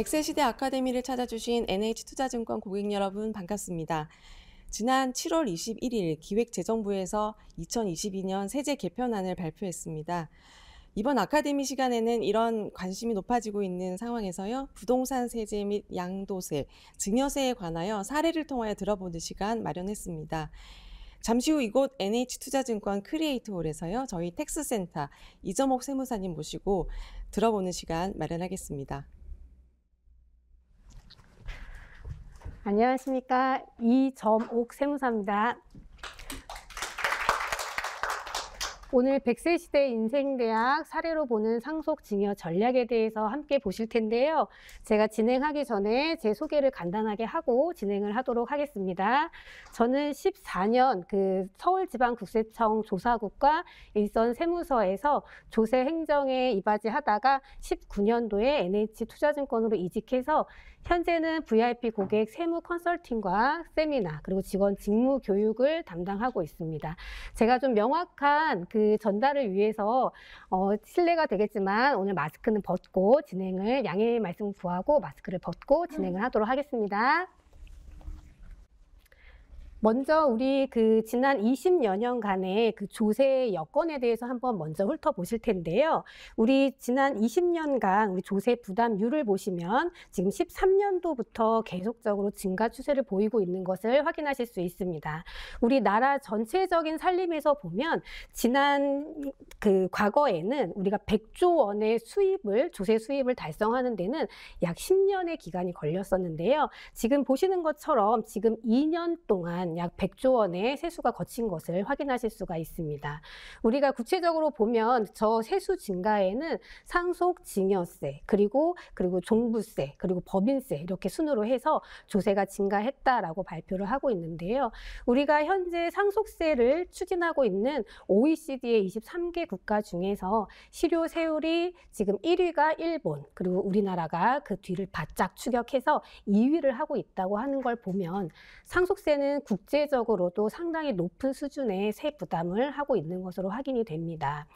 백세 시대 아카데미를 찾아주신 NH투자증권 고객 여러분 반갑습니다. 지난 7월 21일 기획재정부에서 2022년 세제 개편안을 발표했습니다. 이번 아카데미 시간에는 이런 관심이 높아지고 있는 상황에서요, 부동산 세제 및 양도세, 증여세에 관하여 사례를 통하여 들어보는 시간 마련했습니다. 잠시 후 이곳 NH투자증권 크리에이트홀에서요, 저희 텍스센터 이점옥 세무사님 모시고 들어보는 시간 마련하겠습니다. 안녕하십니까. 이점옥 세무사입니다. 오늘 백세 시대 인생대학 사례로 보는 상속증여 전략에 대해서 함께 보실 텐데요. 제가 진행하기 전에 제 소개를 간단하게 하고 진행을 하도록 하겠습니다. 저는 14년 서울지방국세청 조사국과 일선 세무서에서 조세 행정에 이바지하다가 19년도에 NH투자증권으로 이직해서 현재는 VIP 고객 세무 컨설팅과 세미나 그리고 직원 직무 교육을 담당하고 있습니다. 제가 좀 명확한 전달을 위해서 실례가 되겠지만 오늘 마스크는 벗고 진행을 양해의 말씀 구하고 마스크를 벗고 진행을 하도록 하겠습니다. 먼저 우리 지난 20여 년간의 조세 여건에 대해서 한번 먼저 훑어보실 텐데요. 우리 지난 20년간 우리 조세 부담률을 보시면 지금 13년도부터 계속적으로 증가 추세를 보이고 있는 것을 확인하실 수 있습니다. 우리나라 전체적인 살림에서 보면 지난 과거에는 우리가 100조 원의 조세 수입을 달성하는 데는 약 10년의 기간이 걸렸었는데요. 지금 보시는 것처럼 지금 2년 동안 약 100조 원의 세수가 거친 것을 확인하실 수가 있습니다. 우리가 구체적으로 보면 저 세수 증가에는 상속 증여세, 그리고 종부세, 그리고 법인세 이렇게 순으로 해서 조세가 증가했다라고 발표를 하고 있는데요. 우리가 현재 상속세를 추진하고 있는 OECD의 23개 국가 중에서 실효 세율이 지금 1위가 일본, 그리고 우리나라가 그 뒤를 바짝 추격해서 2위를 하고 있다고 하는 걸 보면 상속세는 국제적으로도 상당히 높은 수준의 세 부담을 하고 있는 것으로 확인이 됩니다.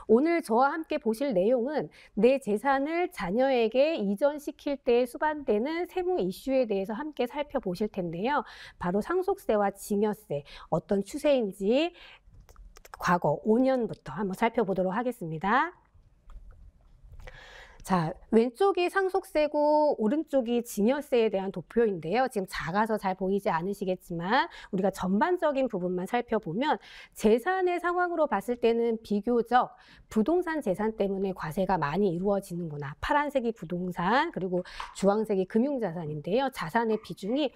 오늘 저와 함께 보실 내용은 내 재산을 자녀에게 이전시킬 때 수반되는 세무 이슈에 대해서 함께 살펴보실 텐데요. 바로 상속세와 증여세 어떤 추세인지 과거 5년부터 한번 살펴보도록 하겠습니다. 자, 왼쪽이 상속세고 오른쪽이 증여세에 대한 도표인데요. 지금 작아서 잘 보이지 않으시겠지만 우리가 전반적인 부분만 살펴보면 재산의 상황으로 봤을 때는 비교적 부동산 재산 때문에 과세가 많이 이루어지는구나. 파란색이 부동산, 그리고 주황색이 금융자산인데요. 자산의 비중이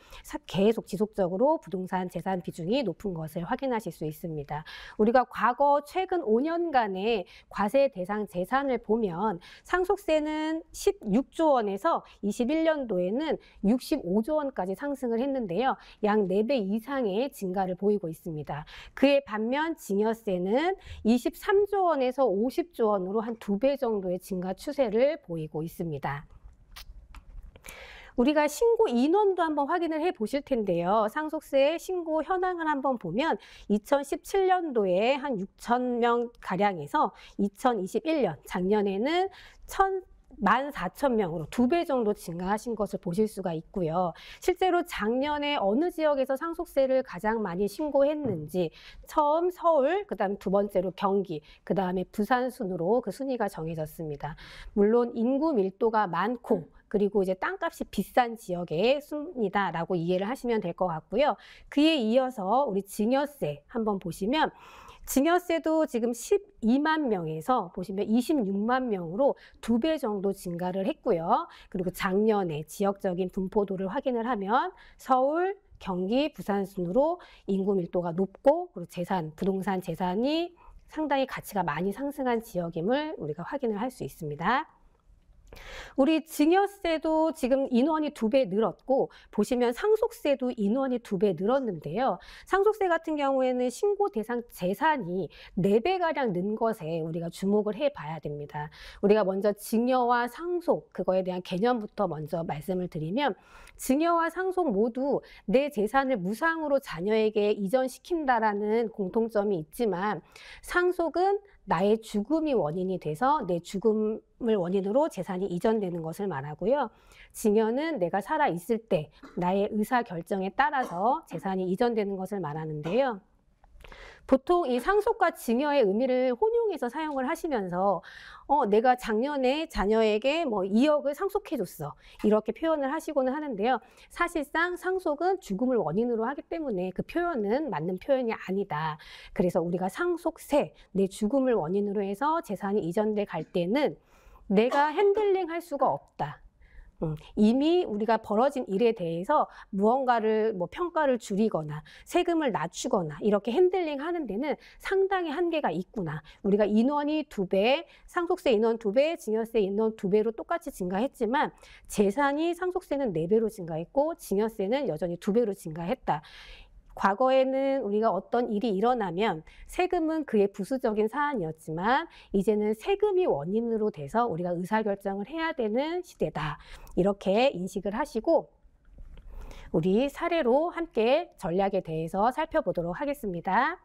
계속 지속적으로 부동산 재산 비중이 높은 것을 확인하실 수 있습니다. 우리가 과거 최근 5년간의 과세 대상 재산을 보면 상속세는 16조 원에서 21년도에는 65조 원까지 상승을 했는데요. 약 4배 이상의 증가를 보이고 있습니다. 그에 반면 증여세는 23조 원에서 50조 원으로 한 2배 정도의 증가 추세를 보이고 있습니다. 우리가 신고 인원도 한번 확인을 해 보실 텐데요. 상속세 신고 현황을 한번 보면 2017년도에 한 6,000명 가량에서 2021년 작년에는 14,000명으로 2배 정도 증가하신 것을 보실 수가 있고요. 실제로 작년에 어느 지역에서 상속세를 가장 많이 신고했는지 처음 서울, 그 다음 두 번째로 경기, 그 다음에 부산 순으로 그 순위가 정해졌습니다. 물론 인구 밀도가 많고 그리고 이제 땅값이 비싼 지역의 순이다라고 이해를 하시면 될 것 같고요. 그에 이어서 우리 증여세 한번 보시면 증여세도 지금 12만 명에서 보시면 26만 명으로 2배 정도 증가를 했고요. 그리고 작년에 지역적인 분포도를 확인을 하면 서울, 경기, 부산 순으로 인구 밀도가 높고 그리고 부동산 재산이 상당히 가치가 많이 상승한 지역임을 우리가 확인을 할 수 있습니다. 우리 증여세도 지금 인원이 2배 늘었고 보시면 상속세도 인원이 2배 늘었는데요. 상속세 같은 경우에는 신고 대상 재산이 4배가량 는 것에 우리가 주목을 해봐야 됩니다. 우리가 먼저 증여와 상속 그거에 대한 개념부터 먼저 말씀을 드리면 증여와 상속 모두 내 재산을 무상으로 자녀에게 이전시킨다라는 공통점이 있지만 상속은 나의 죽음이 원인이 돼서 내 죽음을 원인으로 재산이 이전되는 것을 말하고요. 증여는 내가 살아 있을 때 나의 의사 결정에 따라서 재산이 이전되는 것을 말하는데요. 보통 이 상속과 증여의 의미를 혼용해서 사용을 하시면서 내가 작년에 자녀에게 뭐 2억을 상속해 줬어. 이렇게 표현을 하시고는 하는데요. 사실상 상속은 죽음을 원인으로 하기 때문에 그 표현은 맞는 표현이 아니다. 그래서 우리가 상속세, 내 죽음을 원인으로 해서 재산이 이전돼 갈 때는 내가 핸들링 할 수가 없다. 이미 우리가 벌어진 일에 대해서 무언가를 뭐 평가를 줄이거나 세금을 낮추거나 이렇게 핸들링 하는 데는 상당히 한계가 있구나. 우리가 인원이 2배, 상속세 인원 2배, 증여세 인원 2배로 똑같이 증가했지만 재산이 상속세는 4배로 증가했고 증여세는 여전히 2배로 증가했다. 과거에는 우리가 어떤 일이 일어나면 세금은 그의 부수적인 사안이었지만 이제는 세금이 원인으로 돼서 우리가 의사결정을 해야 되는 시대다. 이렇게 인식을 하시고 우리 사례로 함께 전략에 대해서 살펴보도록 하겠습니다.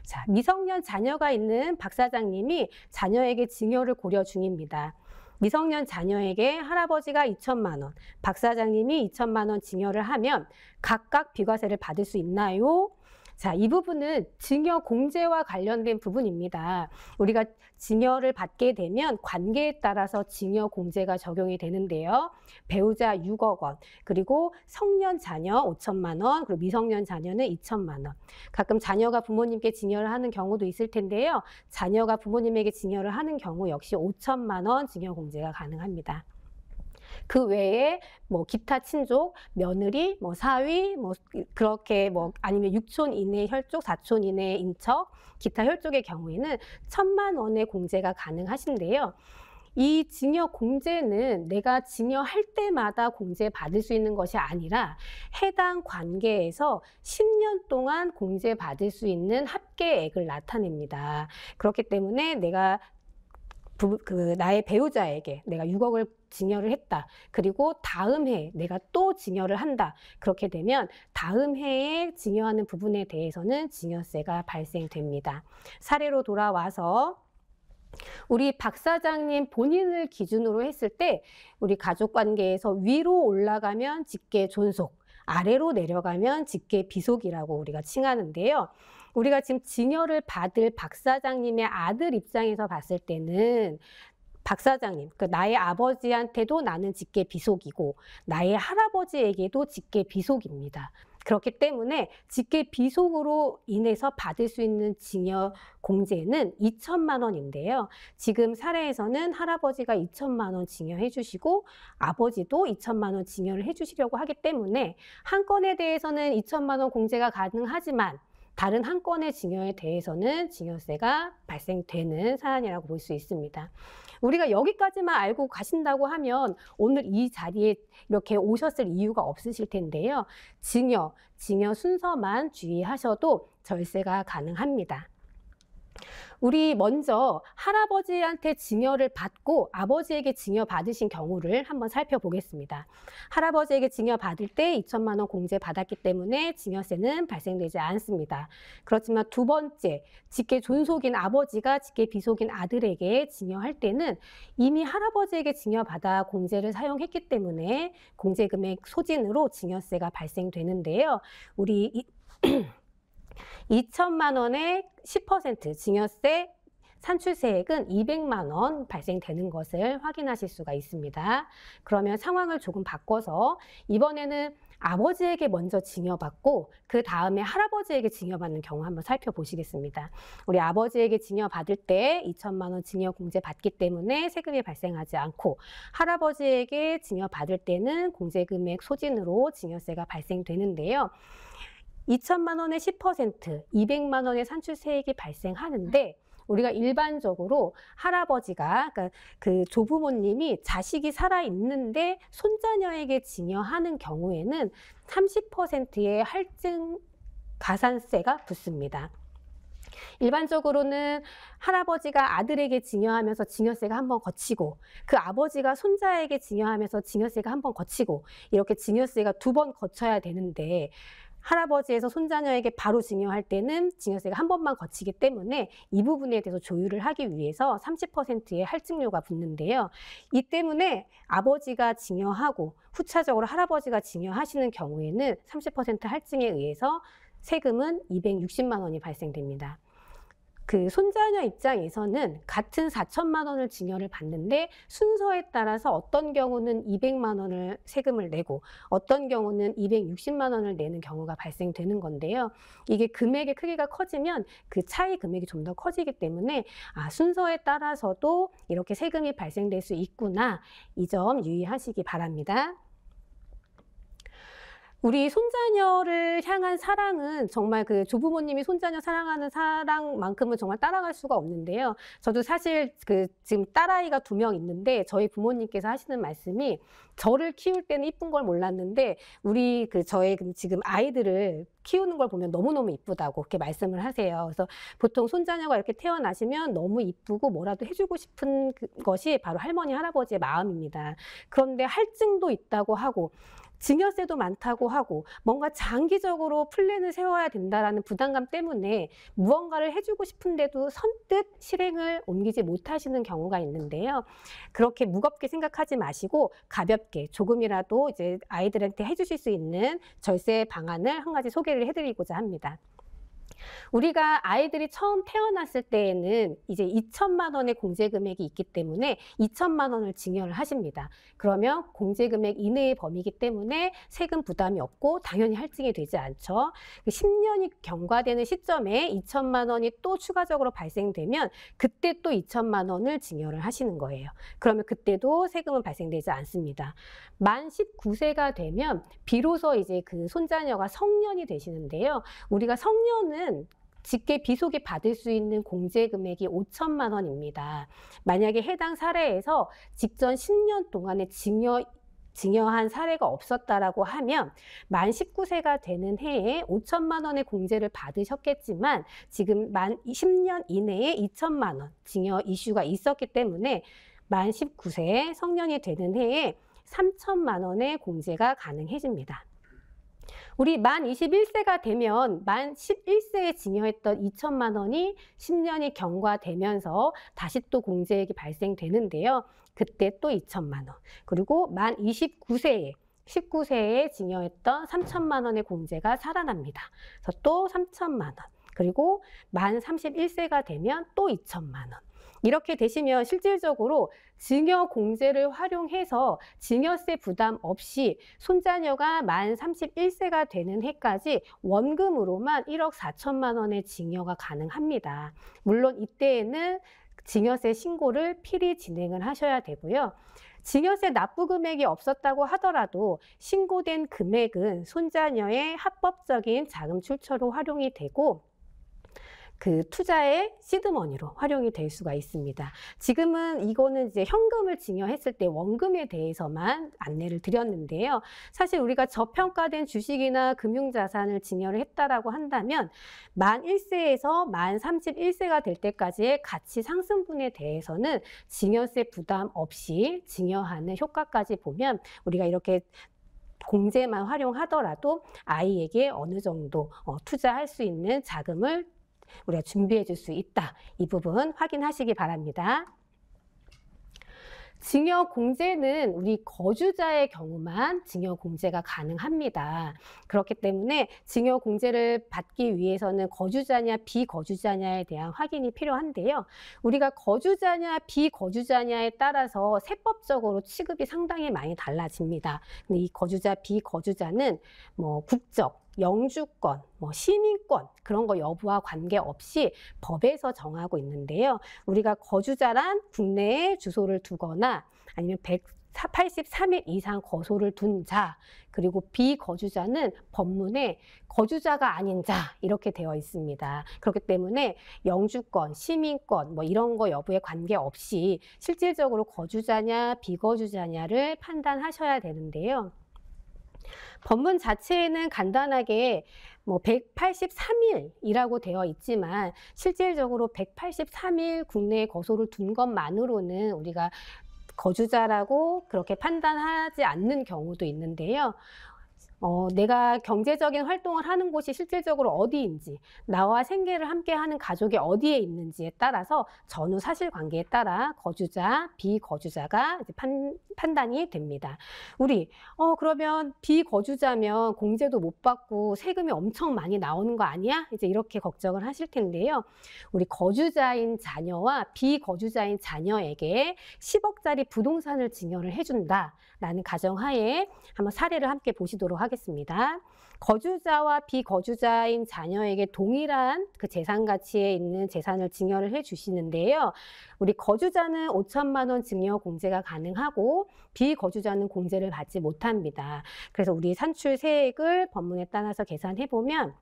자, 미성년 자녀가 있는 박 사장님이 자녀에게 증여를 고려 중입니다. 미성년 자녀에게 할아버지가 2천만 원, 박 사장님이 2천만 원 증여를 하면 각각 비과세를 받을 수 있나요? 자, 이 부분은 증여 공제와 관련된 부분입니다. 우리가 증여를 받게 되면 관계에 따라서 증여 공제가 적용이 되는데요. 배우자 6억 원, 그리고 성년 자녀 5천만 원, 그리고 미성년 자녀는 2천만 원. 가끔 자녀가 부모님께 증여를 하는 경우도 있을 텐데요. 자녀가 부모님에게 증여를 하는 경우 역시 5천만 원 증여 공제가 가능합니다. 그 외에 뭐 기타 친족, 며느리, 뭐 사위, 뭐 그렇게 뭐 아니면 6촌 이내 혈족, 4촌 이내 인척, 기타 혈족의 경우에는 1,000만 원의 공제가 가능하신데요. 이 증여 공제는 내가 증여할 때마다 공제 받을 수 있는 것이 아니라 해당 관계에서 10년 동안 공제 받을 수 있는 합계액을 나타냅니다. 그렇기 때문에 내가 나의 배우자에게 내가 6억을 증여를 했다. 그리고 다음 해에 내가 또 증여를 한다. 그렇게 되면 다음 해에 증여하는 부분에 대해서는 증여세가 발생됩니다. 사례로 돌아와서 우리 박 사장님 본인을 기준으로 했을 때 우리 가족관계에서 위로 올라가면 직계 존속, 아래로 내려가면 직계 비속이라고 우리가 칭하는데요. 우리가 지금 증여를 받을 박 사장님의 아들 입장에서 봤을 때는 박 사장님, 그러니까 나의 아버지한테도 나는 직계 비속이고 나의 할아버지에게도 직계 비속입니다. 그렇기 때문에 직계 비속으로 인해서 받을 수 있는 증여 공제는 2천만 원인데요. 지금 사례에서는 할아버지가 2천만 원 증여해 주시고 아버지도 2천만 원 증여를 해 주시려고 하기 때문에 한 건에 대해서는 2천만 원 공제가 가능하지만 다른 한 건의 증여에 대해서는 증여세가 발생되는 사안이라고 볼 수 있습니다. 우리가 여기까지만 알고 가신다고 하면 오늘 이 자리에 이렇게 오셨을 이유가 없으실 텐데요. 증여 순서만 주의하셔도 절세가 가능합니다. 우리 먼저 할아버지한테 증여를 받고 아버지에게 증여 받으신 경우를 한번 살펴보겠습니다. 할아버지에게 증여 받을 때 2천만 원 공제 받았기 때문에 증여세는 발생되지 않습니다. 그렇지만 두 번째, 직계 존속인 아버지가 직계 비속인 아들에게 증여할 때는 이미 할아버지에게 증여받아 공제를 사용했기 때문에 공제금액 소진으로 증여세가 발생되는데요. 우리 2천만 원의 10% 증여세 산출세액은 200만 원 발생되는 것을 확인하실 수가 있습니다. 그러면 상황을 조금 바꿔서 이번에는 아버지에게 먼저 증여받고 그 다음에 할아버지에게 증여받는 경우 한번 살펴보시겠습니다. 우리 아버지에게 증여받을 때 2천만 원 증여공제 받기 때문에 세금이 발생하지 않고 할아버지에게 증여받을 때는 공제금액 소진으로 증여세가 발생되는데요. 2천만 원의 10%, 200만 원의 산출세액이 발생하는데 우리가 일반적으로 할아버지가 그러니까 그 조부모님이 자식이 살아있는데 손자녀에게 증여하는 경우에는 30%의 할증 가산세가 붙습니다. 일반적으로는 할아버지가 아들에게 증여하면서 증여세가 한번 거치고 그 아버지가 손자에게 증여하면서 증여세가 한번 거치고 이렇게 증여세가 2번 거쳐야 되는데 할아버지에서 손자녀에게 바로 증여할 때는 증여세가 한 번만 거치기 때문에 이 부분에 대해서 조율을 하기 위해서 30%의 할증료가 붙는데요. 이 때문에 아버지가 증여하고 후차적으로 할아버지가 증여하시는 경우에는 30% 할증에 의해서 세금은 260만 원이 발생됩니다. 그 손자녀 입장에서는 같은 4천만 원을 증여를 받는데 순서에 따라서 어떤 경우는 200만 원을 세금을 내고 어떤 경우는 260만 원을 내는 경우가 발생되는 건데요. 이게 금액의 크기가 커지면 그 차이 금액이 좀 더 커지기 때문에 순서에 따라서도 이렇게 세금이 발생될 수 있구나, 이 점 유의하시기 바랍니다. 우리 손자녀를 향한 사랑은 정말 그 조부모님이 손자녀 사랑하는 사랑만큼은 정말 따라갈 수가 없는데요. 저도 사실 지금 딸아이가 2명 있는데 저희 부모님께서 하시는 말씀이, 저를 키울 때는 이쁜 걸 몰랐는데 우리 저의 지금 아이들을 키우는 걸 보면 너무너무 이쁘다고 그렇게 말씀을 하세요. 그래서 보통 손자녀가 이렇게 태어나시면 너무 이쁘고 뭐라도 해주고 싶은 것이 바로 할머니, 할아버지의 마음입니다. 그런데 할증도 있다고 하고 증여세도 많다고 하고 뭔가 장기적으로 플랜을 세워야 된다라는 부담감 때문에 무언가를 해주고 싶은데도 선뜻 실행을 옮기지 못하시는 경우가 있는데요. 그렇게 무겁게 생각하지 마시고 가볍게 조금이라도 이제 아이들한테 해주실 수 있는 절세 방안을 한 가지 소개를 해드리고자 합니다. 우리가 아이들이 처음 태어났을 때에는 이제 2천만 원의 공제금액이 있기 때문에 2천만 원을 증여를 하십니다. 그러면 공제금액 이내의 범위이기 때문에 세금 부담이 없고 당연히 할증이 되지 않죠. 10년이 경과되는 시점에 2천만 원이 또 추가적으로 발생되면 그때 또 2천만 원을 증여를 하시는 거예요. 그러면 그때도 세금은 발생되지 않습니다. 만 19세가 되면 비로소 이제 그 손자녀가 성년이 되시는데요. 우리가 성년은 직계 비속이 받을 수 있는 공제 금액이 5천만 원입니다. 만약에 해당 사례에서 직전 10년 동안에 증여한 사례가 없었다라고 하면 만 19세가 되는 해에 5천만 원의 공제를 받으셨겠지만 지금 만 10년 이내에 2천만 원 증여 이슈가 있었기 때문에 만 19세 성년이 되는 해에 3천만 원의 공제가 가능해집니다. 우리 만 21세가 되면 만 11세에 증여했던 2천만 원이 10년이 경과되면서 다시 또 공제액이 발생되는데요. 그때 또 2천만 원. 그리고 만 19세에 증여했던 3천만 원의 공제가 살아납니다. 그래서 또 3천만 원. 그리고 만 31세가 되면 또 2천만 원. 이렇게 되시면 실질적으로 증여 공제를 활용해서 증여세 부담 없이 손자녀가 만 31세가 되는 해까지 원금으로만 1억 4천만 원의 증여가 가능합니다. 물론 이때에는 증여세 신고를 필히 진행을 하셔야 되고요. 증여세 납부 금액이 없었다고 하더라도 신고된 금액은 손자녀의 합법적인 자금 출처로 활용이 되고 그 투자의 시드머니로 활용이 될 수가 있습니다. 지금은 이거는 이제 현금을 증여했을 때 원금에 대해서만 안내를 드렸는데요. 사실 우리가 저평가된 주식이나 금융자산을 증여를 했다라고 한다면 만 1세에서 만 31세가 될 때까지의 가치 상승분에 대해서는 증여세 부담 없이 증여하는 효과까지 보면 우리가 이렇게 공제만 활용하더라도 아이에게 어느 정도 투자할 수 있는 자금을 우리가 준비해 줄 수 있다. 이 부분 확인하시기 바랍니다. 증여 공제는 우리 거주자의 경우만 증여 공제가 가능합니다. 그렇기 때문에 증여 공제를 받기 위해서는 거주자냐 비거주자냐에 대한 확인이 필요한데요. 우리가 거주자냐 비거주자냐에 따라서 세법적으로 취급이 상당히 많이 달라집니다. 근데 이 거주자 비거주자는 뭐 국적, 영주권, 시민권 그런 거 여부와 관계없이 법에서 정하고 있는데요. 우리가 거주자란 국내에 주소를 두거나 아니면 183일 이상 거소를 둔 자, 그리고 비거주자는 법문에 거주자가 아닌 자 이렇게 되어 있습니다. 그렇기 때문에 영주권, 시민권 이런 거 여부에 관계없이 실질적으로 거주자냐 비거주자냐를 판단하셔야 되는데요. 법문 자체에는 간단하게 183일이라고 되어 있지만 실질적으로 183일 국내에 거소를 둔 것만으로는 우리가 거주자라고 그렇게 판단하지 않는 경우도 있는데요. 내가 경제적인 활동을 하는 곳이 실질적으로 어디인지, 나와 생계를 함께하는 가족이 어디에 있는지에 따라서 전후 사실관계에 따라 거주자, 비거주자가 이제 판단이 됩니다. 그러면 비거주자면 공제도 못 받고 세금이 엄청 많이 나오는 거 아니야? 이제 이렇게 걱정을 하실 텐데요. 우리 거주자인 자녀와 비거주자인 자녀에게 10억짜리 부동산을 증여를 해준다라는 가정하에 한번 사례를 함께 보시도록 하겠습니다. 거주자와 비거주자인 자녀에게 동일한 그 재산 가치에 있는 재산을 증여를 해 주시는데요. 우리 거주자는 5천만 원 증여 공제가 가능하고 비거주자는 공제를 받지 못합니다. 그래서 우리 산출 세액을 법문에 따라서 계산해 보면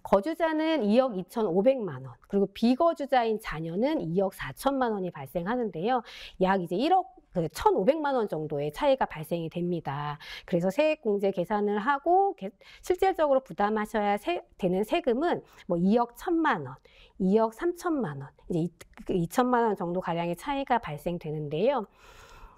거주자는 2억 2,500만 원, 그리고 비거주자인 자녀는 2억 4천만 원이 발생하는데요. 약 이제 1,500만 원 정도의 차이가 발생이 됩니다. 그래서 세액공제 계산을 하고 실질적으로 부담하셔야 되는 세금은 뭐 2억 1천만 원, 2억 3천만 원, 이제 2천만 원 정도 가량의 차이가 발생되는데요.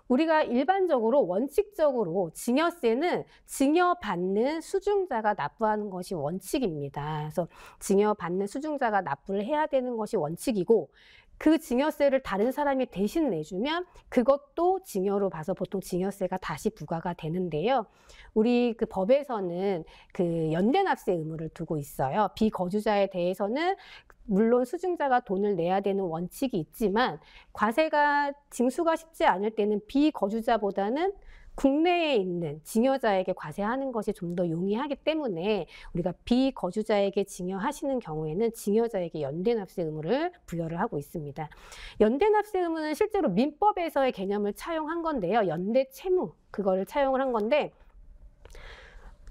우리가 일반적으로 원칙적으로 증여세는 증여받는 수증자가 납부하는 것이 원칙입니다. 그래서 증여받는 수증자가 납부를 해야 되는 것이 원칙이고, 그 증여세를 다른 사람이 대신 내주면 그것도 증여로 봐서 보통 증여세가 다시 부과가 되는데요. 우리 그 법에서는 그 연대납세 의무를 두고 있어요. 비거주자에 대해서는 물론 수증자가 돈을 내야 되는 원칙이 있지만 과세가 징수가 쉽지 않을 때는 비거주자보다는 국내에 있는 증여자에게 과세하는 것이 좀 더 용이하기 때문에 우리가 비거주자에게 증여하시는 경우에는 증여자에게 연대납세 의무를 부여를 하고 있습니다. 연대납세 의무는 실제로 민법에서의 개념을 차용한 건데요. 연대채무, 그거를 차용을 한 건데,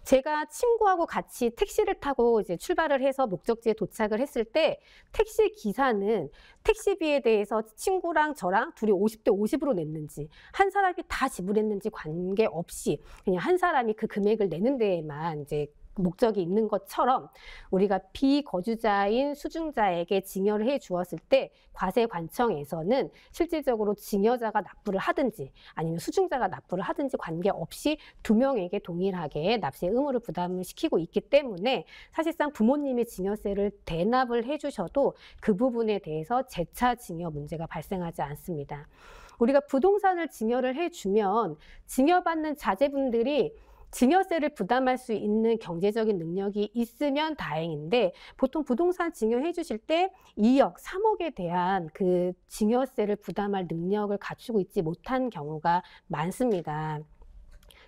제가 친구하고 같이 택시를 타고 이제 출발을 해서 목적지에 도착을 했을 때 택시 기사는 택시비에 대해서 친구랑 저랑 둘이 50대 50으로 냈는지, 한 사람이 다 지불했는지 관계없이 그냥 한 사람이 그 금액을 내는 데에만 이제 목적이 있는 것처럼 우리가 비거주자인 수증자에게 증여를 해 주었을 때 과세관청에서는 실질적으로 증여자가 납부를 하든지 아니면 수증자가 납부를 하든지 관계없이 두 명에게 동일하게 납세 의무를 부담을 시키고 있기 때문에 사실상 부모님이 증여세를 대납을 해 주셔도 그 부분에 대해서 재차 증여 문제가 발생하지 않습니다. 우리가 부동산을 증여를 해 주면 증여받는 자제분들이 증여세를 부담할 수 있는 경제적인 능력이 있으면 다행인데, 보통 부동산 증여해 주실 때 2억, 3억에 대한 그 증여세를 부담할 능력을 갖추고 있지 못한 경우가 많습니다.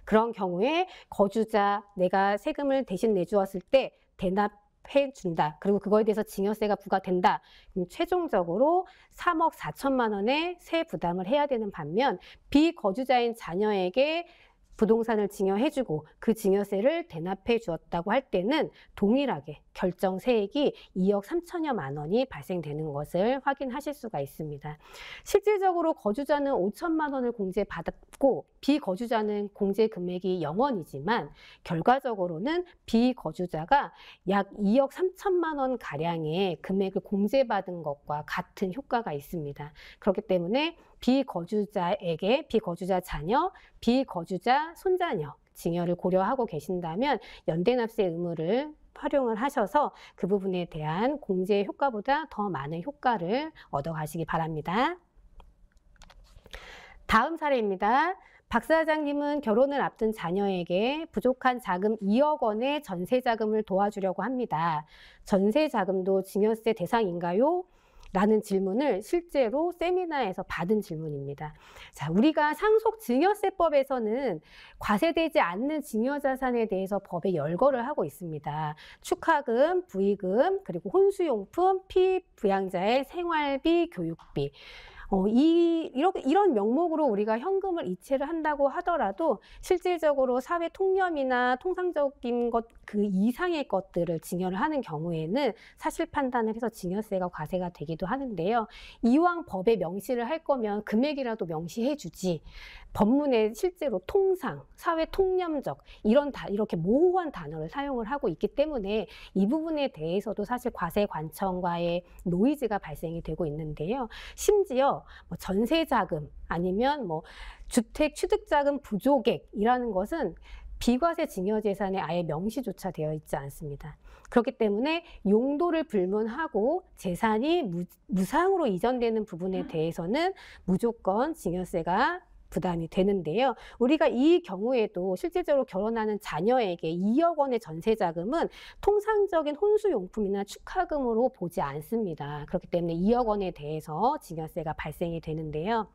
그런 경우에 거주자, 내가 세금을 대신 내주었을 때 대납해 준다. 그리고 그거에 대해서 증여세가 부과된다. 그럼 최종적으로 3억 4천만 원의 세 부담을 해야 되는 반면, 비거주자인 자녀에게 부동산을 증여해주고 그 증여세를 대납해 주었다고 할 때는 동일하게 결정세액이 2억 3천여만 원이 발생되는 것을 확인하실 수가 있습니다. 실질적으로 거주자는 5천만 원을 공제받았고 비거주자는 공제 금액이 0원이지만 결과적으로는 비거주자가 약 2억 3천만 원 가량의 금액을 공제받은 것과 같은 효과가 있습니다. 그렇기 때문에 비거주자에게 비거주자 자녀, 비거주자 손자녀 증여를 고려하고 계신다면 연대납세 의무를 활용을 하셔서 그 부분에 대한 공제 효과보다 더 많은 효과를 얻어가시기 바랍니다. 다음 사례입니다. 박 사장님은 결혼을 앞둔 자녀에게 부족한 자금 2억 원의 전세자금을 도와주려고 합니다. 전세자금도 증여세 대상인가요? 라는 질문을 실제로 세미나에서 받은 질문입니다. 자, 우리가 상속증여세법에서는 과세되지 않는 증여자산에 대해서 법에 열거를 하고 있습니다. 축하금, 부의금, 그리고 혼수용품, 피부양자의 생활비, 교육비. 이런 명목으로 우리가 현금을 이체를 한다고 하더라도 실질적으로 사회 통념이나 통상적인 것 그 이상의 것들을 증여를 하는 경우에는 사실 판단을 해서 증여세가 과세가 되기도 하는데요. 이왕 법에 명시를 할 거면 금액이라도 명시해 주지. 법문에 실제로 통상, 사회 통념적 이렇게 모호한 단어를 사용을 하고 있기 때문에 이 부분에 대해서도 사실 과세관청과의 노이즈가 발생이 되고 있는데요. 심지어 전세자금 아니면 주택 취득자금 부족액이라는 것은 비과세 증여재산에 아예 명시조차 되어 있지 않습니다. 그렇기 때문에 용도를 불문하고 재산이 무상으로 이전되는 부분에 대해서는 무조건 증여세가 부담이 되는데요. 우리가 이 경우에도 실질적으로 결혼하는 자녀에게 2억 원의 전세 자금은 통상적인 혼수용품이나 축하금으로 보지 않습니다. 그렇기 때문에 2억 원에 대해서 증여세가 발생이 되는데요.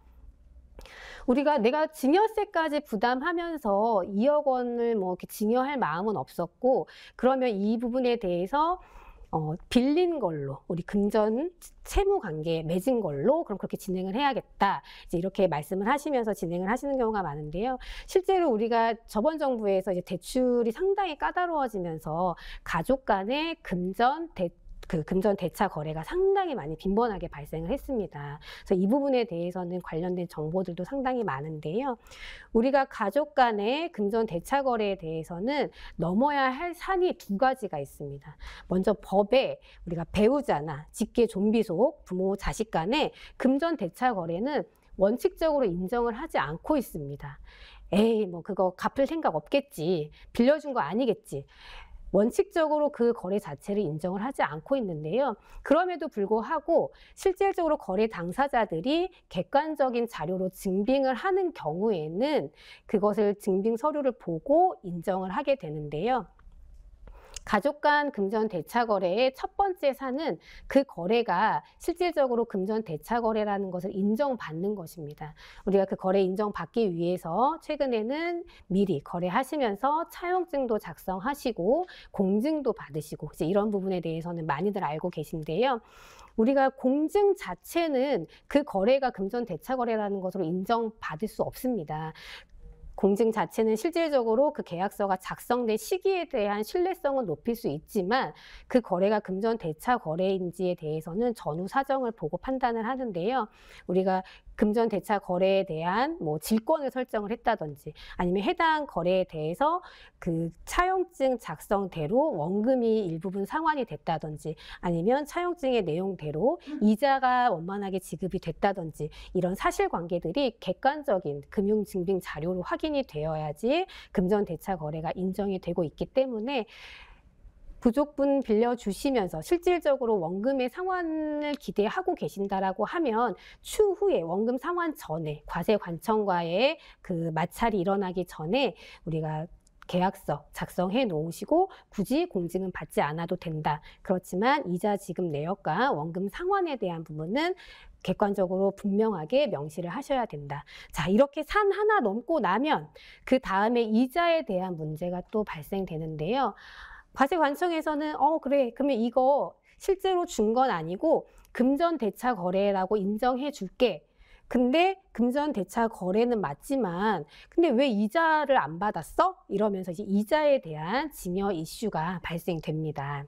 우리가 내가 증여세까지 부담하면서 2억 원을 뭐 이렇게 증여할 마음은 없었고, 그러면 이 부분에 대해서 빌린 걸로, 우리 금전 채무 관계에 맺은 걸로 그럼 그렇게 진행을 해야겠다. 이제 이렇게 말씀을 하시면서 진행을 하시는 경우가 많은데요. 실제로 우리가 저번 정부에서 이제 대출이 상당히 까다로워지면서 가족 간의 금전 대차 거래가 상당히 많이 빈번하게 발생을 했습니다. 그래서 이 부분에 대해서는 관련된 정보들도 상당히 많은데요. 우리가 가족 간의 금전 대차 거래에 대해서는 넘어야 할 산이 두 가지가 있습니다. 먼저 법에 우리가 배우자나 직계 좀비속 부모 자식 간의 금전 대차 거래는 원칙적으로 인정을 하지 않고 있습니다. 에이, 뭐 그거 갚을 생각 없겠지. 빌려준 거 아니겠지. 원칙적으로 그 거래 자체를 인정을 하지 않고 있는데요. 그럼에도 불구하고 실질적으로 거래 당사자들이 객관적인 자료로 증빙을 하는 경우에는 그것을 증빙 서류를 보고 인정을 하게 되는데요. 가족 간 금전 대차 거래의 첫 번째 사는 그 거래가 실질적으로 금전 대차 거래라는 것을 인정받는 것입니다. 우리가 그 거래 인정받기 위해서 최근에는 미리 거래하시면서 차용증도 작성하시고 공증도 받으시고 이제 이런 부분에 대해서는 많이들 알고 계신데요. 우리가 공증 자체는 그 거래가 금전 대차 거래라는 것으로 인정받을 수 없습니다. 공증 자체는 실질적으로 그 계약서가 작성된 시기에 대한 신뢰성은 높일 수 있지만 그 거래가 금전 대차 거래인지에 대해서는 전후 사정을 보고 판단을 하는데요. 우리가 금전 대차 거래에 대한 뭐 질권을 설정을 했다든지 아니면 해당 거래에 대해서 그 차용증 작성대로 원금이 일부분 상환이 됐다든지 아니면 차용증의 내용대로 이자가 원만하게 지급이 됐다든지 이런 사실관계들이 객관적인 금융증빙 자료로 확인이 되어야지 금전 대차 거래가 인정이 되고 있기 때문에 부족분 빌려주시면서 실질적으로 원금의 상환을 기대하고 계신다라고 하면 추후에 원금 상환 전에 과세 관청과의 그 마찰이 일어나기 전에 우리가 계약서 작성해 놓으시고 굳이 공증은 받지 않아도 된다. 그렇지만 이자 지급 내역과 원금 상환에 대한 부분은 객관적으로 분명하게 명시를 하셔야 된다. 자, 이렇게 산 하나 넘고 나면 그 다음에 이자에 대한 문제가 또 발생되는데요. 과세관청에서는 그래, 그러면 이거 실제로 준 건 아니고 금전 대차 거래라고 인정해 줄게. 근데 금전 대차 거래는 맞지만 근데 왜 이자를 안 받았어? 이러면서 이제 이자에 대한 증여 이슈가 발생됩니다.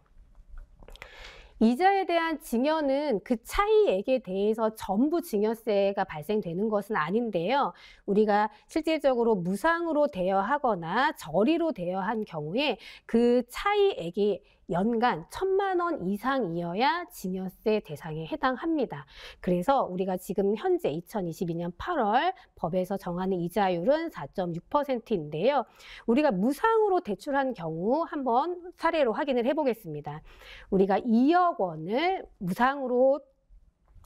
이자에 대한 증여는 그 차이액에 대해서 전부 증여세가 발생되는 것은 아닌데요. 우리가 실질적으로 무상으로 대여하거나 저리로 대여한 경우에 그 차이액이 연간 1,000만 원 이상이어야 증여세 대상에 해당합니다. 그래서 우리가 지금 현재 2022년 8월 법에서 정하는 이자율은 4.6%인데요. 우리가 무상으로 대출한 경우 한번 사례로 확인을 해보겠습니다. 우리가 2억 원을 무상으로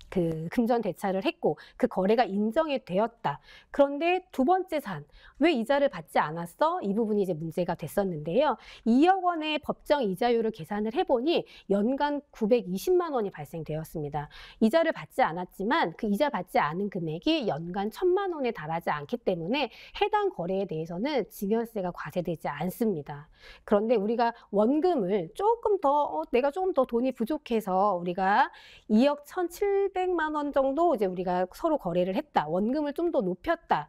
그 금전 대차를 했고 그 거래가 인정이 되었다. 그런데 두 번째 산, 왜 이자를 받지 않았어? 이 부분이 이제 문제가 됐었는데요. 2억 원의 법정 이자율을 계산을 해보니 연간 920만 원이 발생되었습니다. 이자를 받지 않았지만 그 이자 받지 않은 금액이 연간 1,000만 원에 달하지 않기 때문에 해당 거래에 대해서는 증여세가 과세되지 않습니다. 그런데 우리가 원금을 조금 더 내가 조금 더 돈이 부족해서 우리가 2억 1,700만 원 정도 이제 우리가 서로 거래를 했다. 원금을 좀 더 높였다.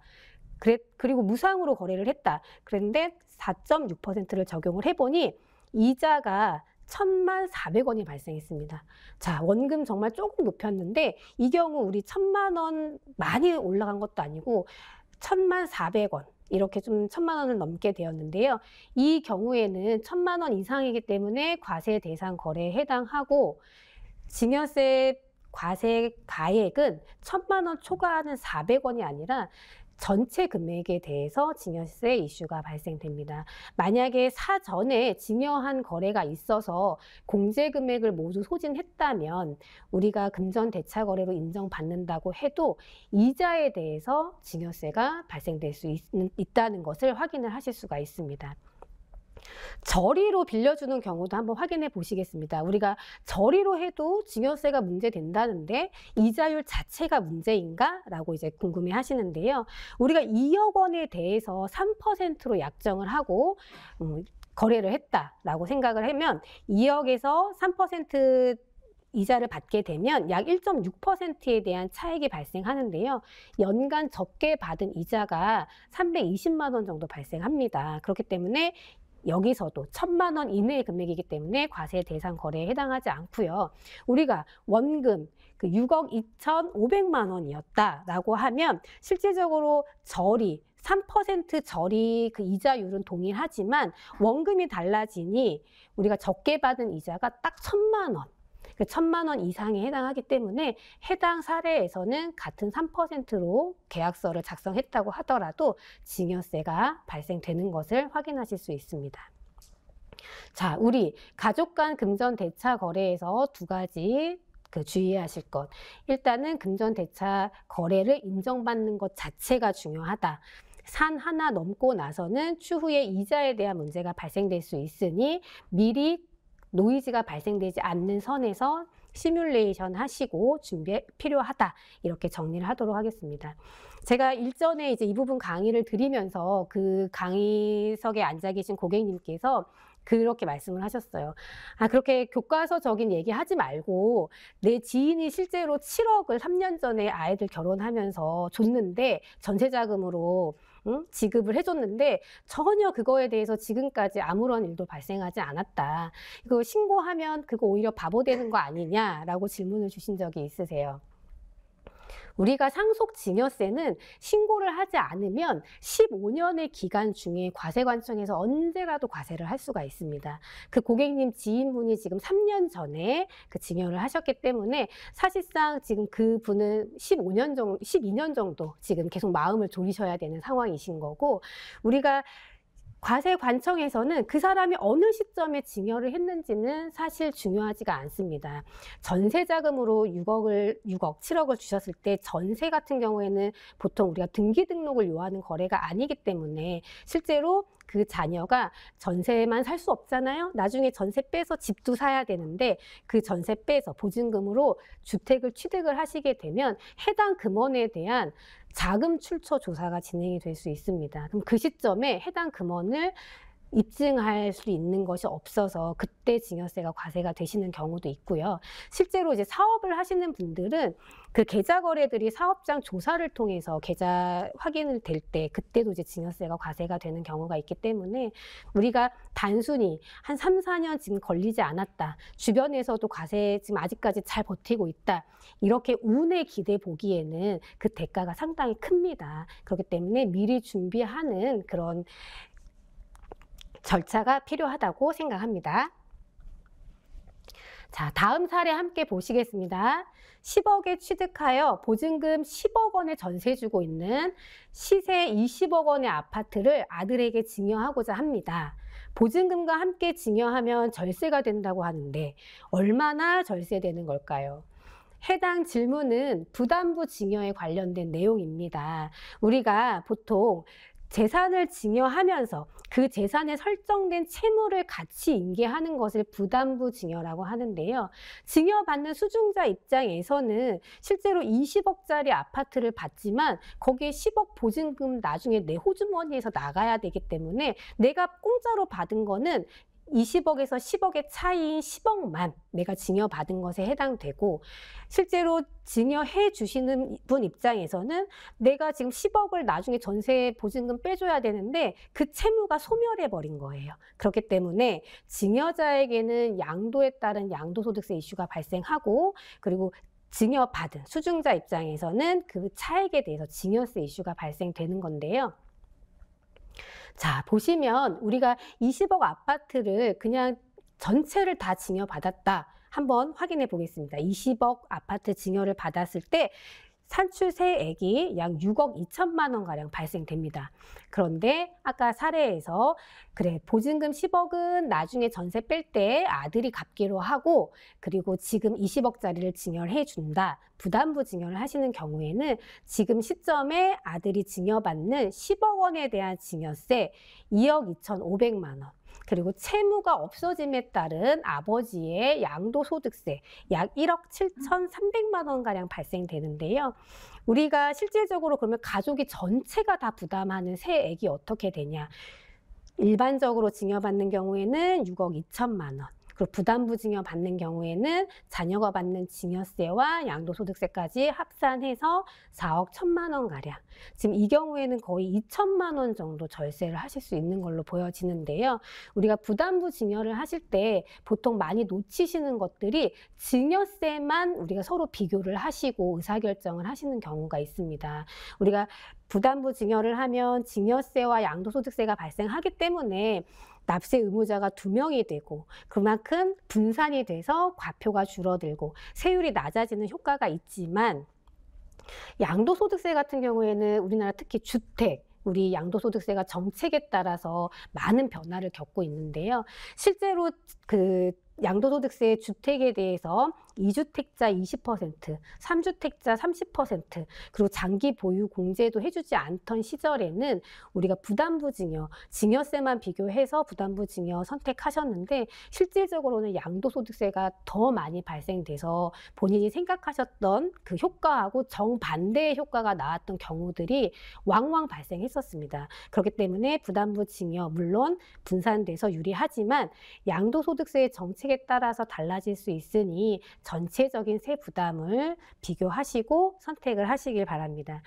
그리고 무상으로 거래를 했다. 그런데 4.6%를 적용을 해보니 이자가 1,000만 400원이 발생했습니다. 자, 원금 정말 조금 높였는데 이 경우 우리 1,000만 원 많이 올라간 것도 아니고 1,000만 400원. 이렇게 좀 1,000만 원을 넘게 되었는데요. 이 경우에는 1,000만 원 이상이기 때문에 과세 대상 거래에 해당하고 증여세 과세 가액은 1,000만 원 초과하는 400원이 아니라 전체 금액에 대해서 증여세 이슈가 발생됩니다. 만약에 사전에 증여한 거래가 있어서 공제 금액을 모두 소진했다면 우리가 금전 대차 거래로 인정받는다고 해도 이자에 대해서 증여세가 발생될 수 있다는 것을 확인을 하실 수가 있습니다. 저리로 빌려주는 경우도 한번 확인해 보시겠습니다. 우리가 저리로 해도 증여세가 문제된다는데 이자율 자체가 문제인가? 라고 이제 궁금해 하시는데요. 우리가 2억 원에 대해서 3%로 약정을 하고 거래를 했다라고 생각을 하면 2억에서 3% 이자를 받게 되면 약 1.6%에 대한 차익이 발생하는데요. 연간 적게 받은 이자가 320만 원 정도 발생합니다. 그렇기 때문에 여기서도 1,000만 원 이내의 금액이기 때문에 과세 대상 거래에 해당하지 않고요. 우리가 원금 6억 2,500만 원이었다라고 하면 실질적으로 절이 3% 절이 그 이자율은 동일하지만 원금이 달라지니 우리가 적게 받은 이자가 딱 1,000만 원. 1,000만 원 이상에 해당하기 때문에 해당 사례에서는 같은 3%로 계약서를 작성했다고 하더라도 증여세가 발생되는 것을 확인하실 수 있습니다. 자, 우리 가족 간 금전 대차 거래에서 두 가지 주의하실 것. 일단은 금전 대차 거래를 인정받는 것 자체가 중요하다. 산 하나 넘고 나서는 추후에 이자에 대한 문제가 발생될 수 있으니 미리 노이즈가 발생되지 않는 선에서 시뮬레이션 하시고 준비 필요하다. 이렇게 정리를 하도록 하겠습니다. 제가 일전에 이제 이 부분 강의를 드리면서 그 강의석에 앉아 계신 고객님께서 그렇게 말씀을 하셨어요. 그렇게 교과서적인 얘기 하지 말고 내 지인이 실제로 7억을 3년 전에 아이들 결혼하면서 줬는데 전세자금으로 지급을 해줬는데 전혀 그거에 대해서 지금까지 아무런 일도 발생하지 않았다. 이거 신고하면 그거 오히려 바보 되는 거 아니냐라고 질문을 주신 적이 있으세요. 우리가 상속증여세는 신고를 하지 않으면 15년의 기간 중에 과세관청에서 언제라도 과세를 할 수가 있습니다. 그 고객님 지인분이 지금 3년 전에 그 증여를 하셨기 때문에 사실상 지금 그분은 12년 정도 지금 계속 마음을 졸이셔야 되는 상황이신 거고, 우리가 과세관청에서는 그 사람이 어느 시점에 증여를 했는지는 사실 중요하지가 않습니다. 전세자금으로 6억, 7억을 주셨을 때 전세 같은 경우에는 보통 우리가 등기 등록을 요하는 거래가 아니기 때문에 실제로 그 자녀가 전세만 살 수 없잖아요. 나중에 전세 빼서 집도 사야 되는데 그 전세 빼서 보증금으로 주택을 취득을 하시게 되면 해당 금원에 대한 자금 출처 조사가 진행이 될 수 있습니다. 그럼 그 시점에 해당 금원을 입증할 수 있는 것이 없어서 그때 증여세가 과세가 되시는 경우도 있고요. 실제로 이제 사업을 하시는 분들은 그 계좌 거래들이 사업장 조사를 통해서 계좌 확인을 될 때 그때도 이제 증여세가 과세가 되는 경우가 있기 때문에 우리가 단순히 한 3, 4년 지금 걸리지 않았다. 주변에서도 과세 지금 아직까지 잘 버티고 있다. 이렇게 운에 기대 보기에는 그 대가가 상당히 큽니다. 그렇기 때문에 미리 준비하는 그런 절차가 필요하다고 생각합니다. 자, 다음 사례 함께 보시겠습니다. 10억에 취득하여 보증금 10억 원에 전세 주고 있는 시세 20억 원의 아파트를 아들에게 증여하고자 합니다. 보증금과 함께 증여하면 절세가 된다고 하는데 얼마나 절세되는 걸까요? 해당 질문은 부담부 증여에 관련된 내용입니다. 우리가 보통 재산을 증여하면서 그 재산에 설정된 채무를 같이 인계하는 것을 부담부 증여라고 하는데요. 증여받는 수중자 입장에서는 실제로 20억짜리 아파트를 받지만 거기에 10억 보증금 나중에 내 호주머니에서 나가야 되기 때문에 내가 공짜로 받은 거는 20억에서 10억의 차이인 10억만 내가 증여받은 것에 해당되고, 실제로 증여해 주시는 분 입장에서는 내가 지금 10억을 나중에 전세 보증금 빼줘야 되는데 그 채무가 소멸해 버린 거예요. 그렇기 때문에 증여자에게는 양도에 따른 양도소득세 이슈가 발생하고, 그리고 증여받은 수중자 입장에서는 그 차액에 대해서 증여세 이슈가 발생되는 건데요. 자, 보시면 우리가 20억 아파트를 그냥 전체를 다 증여받았다. 한번 확인해 보겠습니다. 20억 아파트 증여를 받았을 때 산출세액이 약 6억 2천만 원 가량 발생됩니다. 그런데 아까 사례에서 그래 보증금 10억은 나중에 전세 뺄 때 아들이 갚기로 하고 그리고 지금 20억짜리를 증여해 준다. 부담부 증여를 하시는 경우에는 지금 시점에 아들이 증여받는 10억 원에 대한 증여세 2억 2,500만 원. 그리고 채무가 없어짐에 따른 아버지의 양도소득세 약 1억 7,300만 원 가량 발생되는데요. 우리가 실질적으로 그러면 가족이 전체가 다 부담하는 세액이 어떻게 되냐? 일반적으로 증여받는 경우에는 6억 2천만 원. 그리고 부담부 증여 받는 경우에는 자녀가 받는 증여세와 양도소득세까지 합산해서 4억 1천만 원 가량. 지금 이 경우에는 거의 2천만 원 정도 절세를 하실 수 있는 걸로 보여지는데요. 우리가 부담부 증여를 하실 때 보통 많이 놓치시는 것들이 증여세만 우리가 서로 비교를 하시고 의사결정을 하시는 경우가 있습니다. 우리가 부담부 증여를 하면 증여세와 양도소득세가 발생하기 때문에 납세 의무자가 2명이 되고 그만큼 분산이 돼서 과표가 줄어들고 세율이 낮아지는 효과가 있지만 양도소득세 같은 경우에는 우리나라 특히 주택 우리 양도소득세가 정책에 따라서 많은 변화를 겪고 있는데요. 실제로 그 양도소득세 주택에 대해서 2주택자 20%, 3주택자 30%, 그리고 장기 보유 공제도 해주지 않던 시절에는 우리가 부담부 증여, 증여세만 비교해서 부담부 증여 선택하셨는데 실질적으로는 양도소득세가 더 많이 발생돼서 본인이 생각하셨던 그 효과하고 정반대의 효과가 나왔던 경우들이 왕왕 발생했었습니다. 그렇기 때문에 부담부 증여 물론 분산돼서 유리하지만 양도소득세의 정책에 따라서 달라질 수 있으니 전체적인 세 부담을 비교하시고 선택을 하시길 바랍니다.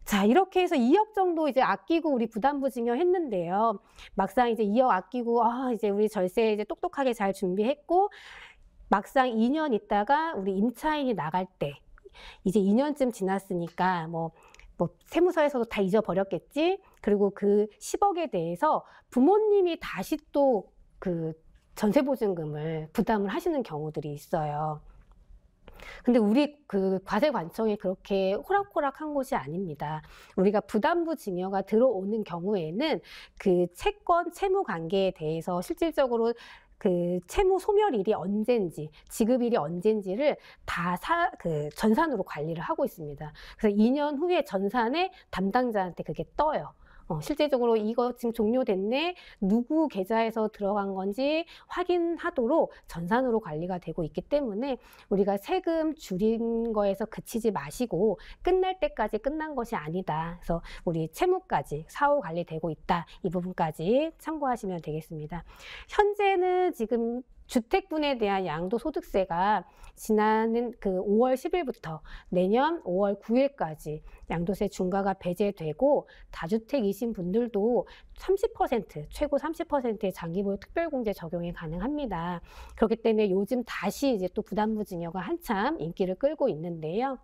자, 이렇게 해서 2억 정도 이제 아끼고 우리 부담부 증여했는데요. 막상 이제 2억 아끼고 이제 우리 절세 이제 똑똑하게 잘 준비했고 막상 2년 있다가 우리 임차인이 나갈 때 이제 2년쯤 지났으니까 뭐 세무서에서도 다 잊어버렸겠지. 그리고 그 10억에 대해서 부모님이 다시 또 그 전세보증금을 부담을 하시는 경우들이 있어요. 근데 우리 그 과세관청이 그렇게 호락호락한 곳이 아닙니다. 우리가 부담부 증여가 들어오는 경우에는 그 채권 채무 관계에 대해서 실질적으로 그 채무 소멸일이 언젠지, 지급일이 언젠지를 다 전산으로 관리를 하고 있습니다. 그래서 2년 후에 전산에 담당자한테 그게 떠요. 실제적으로 이거 지금 종료됐네, 누구 계좌에서 들어간 건지 확인하도록 전산으로 관리가 되고 있기 때문에 우리가 세금 줄인 거에서 그치지 마시고 끝날 때까지 끝난 것이 아니다. 그래서 우리 채무까지 사후 관리되고 있다. 이 부분까지 참고하시면 되겠습니다. 현재는 지금 주택분에 대한 양도소득세가 지난 그 5월 10일부터 내년 5월 9일까지 양도세 중과가 배제되고 다주택이신 분들도 30%, 최고 30%의 장기보유 특별공제 적용이 가능합니다. 그렇기 때문에 요즘 다시 이제 또 부담부 증여가 한참 인기를 끌고 있는데요.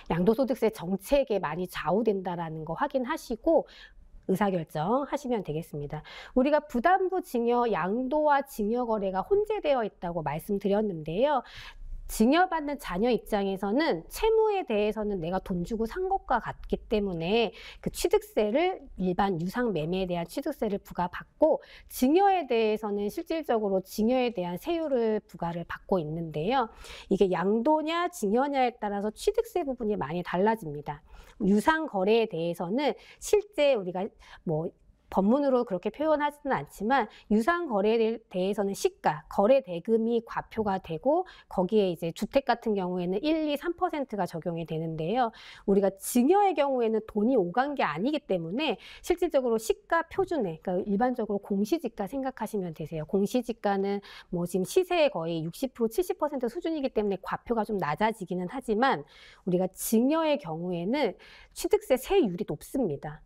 양도소득세 정책에 많이 좌우된다라는 거 확인하시고 의사결정 하시면 되겠습니다. 우리가 부담부 증여, 양도와 증여 거래가 혼재되어 있다고 말씀드렸는데요. 증여받는 자녀 입장에서는 채무에 대해서는 내가 돈 주고 산 것과 같기 때문에 그 취득세를 일반 유상 매매에 대한 취득세를 부과받고 증여에 대해서는 실질적으로 증여에 대한 세율을 부과를 받고 있는데요. 이게 양도냐 증여냐에 따라서 취득세 부분이 많이 달라집니다. 유상 거래에 대해서는 실제 우리가 뭐 법문으로 그렇게 표현하지는 않지만 유상 거래에 대해서는 시가, 거래 대금이 과표가 되고 거기에 이제 주택 같은 경우에는 1, 2, 3%가 적용이 되는데요. 우리가 증여의 경우에는 돈이 오간 게 아니기 때문에 실질적으로 시가 표준에, 그러니까 일반적으로 공시지가 생각하시면 되세요. 공시지가는 뭐 지금 시세의 거의 60%, 70% 수준이기 때문에 과표가 좀 낮아지기는 하지만 우리가 증여의 경우에는 취득세 세율이 높습니다.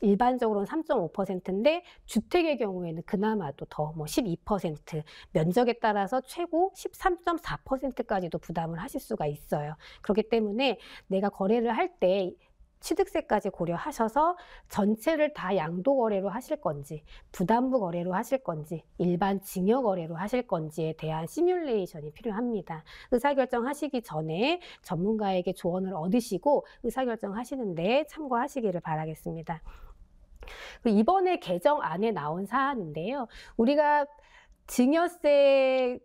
일반적으로는 3.5%인데 주택의 경우에는 그나마도 더 뭐 12%, 면적에 따라서 최고 13.4%까지도 부담을 하실 수가 있어요. 그렇기 때문에 내가 거래를 할 때 취득세까지 고려하셔서 전체를 다 양도거래로 하실 건지, 부담부 거래로 하실 건지, 일반 증여거래로 하실 건지에 대한 시뮬레이션이 필요합니다. 의사결정하시기 전에 전문가에게 조언을 얻으시고 의사결정하시는데 참고하시기를 바라겠습니다. 이번에 개정안에 나온 사안인데요. 우리가 증여세,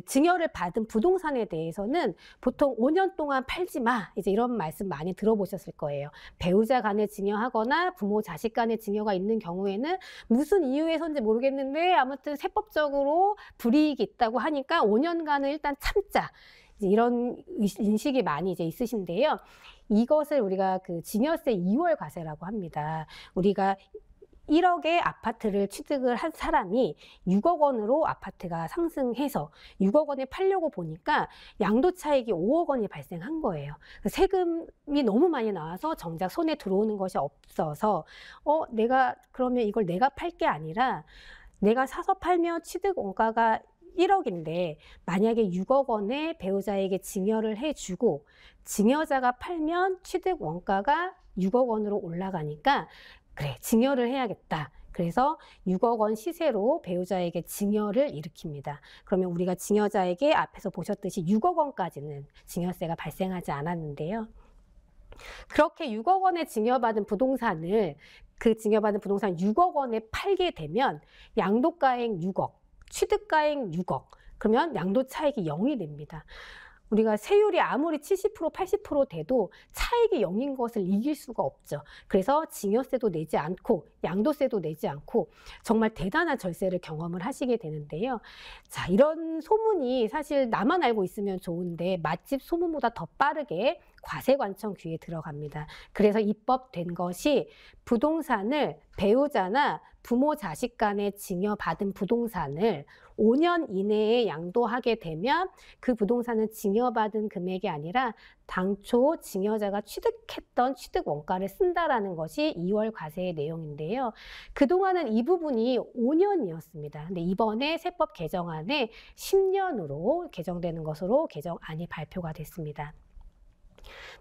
증여를 받은 부동산에 대해서는 보통 5년 동안 팔지 마, 이제 이런 말씀 많이 들어보셨을 거예요. 배우자 간에 증여하거나 부모 자식 간에 증여가 있는 경우에는 무슨 이유에서인지 모르겠는데 아무튼 세법적으로 불이익이 있다고 하니까 5년간은 일단 참자. 이제 이런 인식이 많이 이제 있으신데요. 이것을 우리가 증여세 2월 과세라고 합니다. 우리가 1억의 아파트를 취득을 한 사람이 6억 원으로 아파트가 상승해서 6억 원에 팔려고 보니까 양도 차익이 5억 원이 발생한 거예요. 세금이 너무 많이 나와서 정작 손에 들어오는 것이 없어서 내가 그러면 이걸 내가 팔 게 아니라 내가 사서 팔면 취득 원가가 1억인데 만약에 6억 원에 배우자에게 증여를 해주고 증여자가 팔면 취득 원가가 6억 원으로 올라가니까 그래, 증여를 해야겠다. 그래서 6억 원 시세로 배우자에게 증여를 일으킵니다. 그러면 우리가 증여자에게 앞에서 보셨듯이 6억 원까지는 증여세가 발생하지 않았는데요. 그렇게 6억 원에 증여받은 부동산을 증여받은 부동산 6억 원에 팔게 되면 양도가액 6억, 취득가액 6억, 그러면 양도 차익이 0이 됩니다. 우리가 세율이 아무리 70%, 80% 돼도 차익이 0인 것을 이길 수가 없죠. 그래서 증여세도 내지 않고 양도세도 내지 않고 정말 대단한 절세를 경험을 하시게 되는데요. 자, 이런 소문이 사실 나만 알고 있으면 좋은데 맛집 소문보다 더 빠르게 과세관청 귀에 들어갑니다. 그래서 입법된 것이 부동산을 배우자나 부모 자식 간에 증여받은 부동산을 5년 이내에 양도하게 되면 그 부동산은 증여받은 금액이 아니라 당초 증여자가 취득했던 취득 원가를 쓴다라는 것이 2월 과세의 내용인데요. 그동안은 이 부분이 5년이었습니다. 근데 이번에 세법 개정안에 10년으로 개정되는 것으로 개정안이 발표가 됐습니다.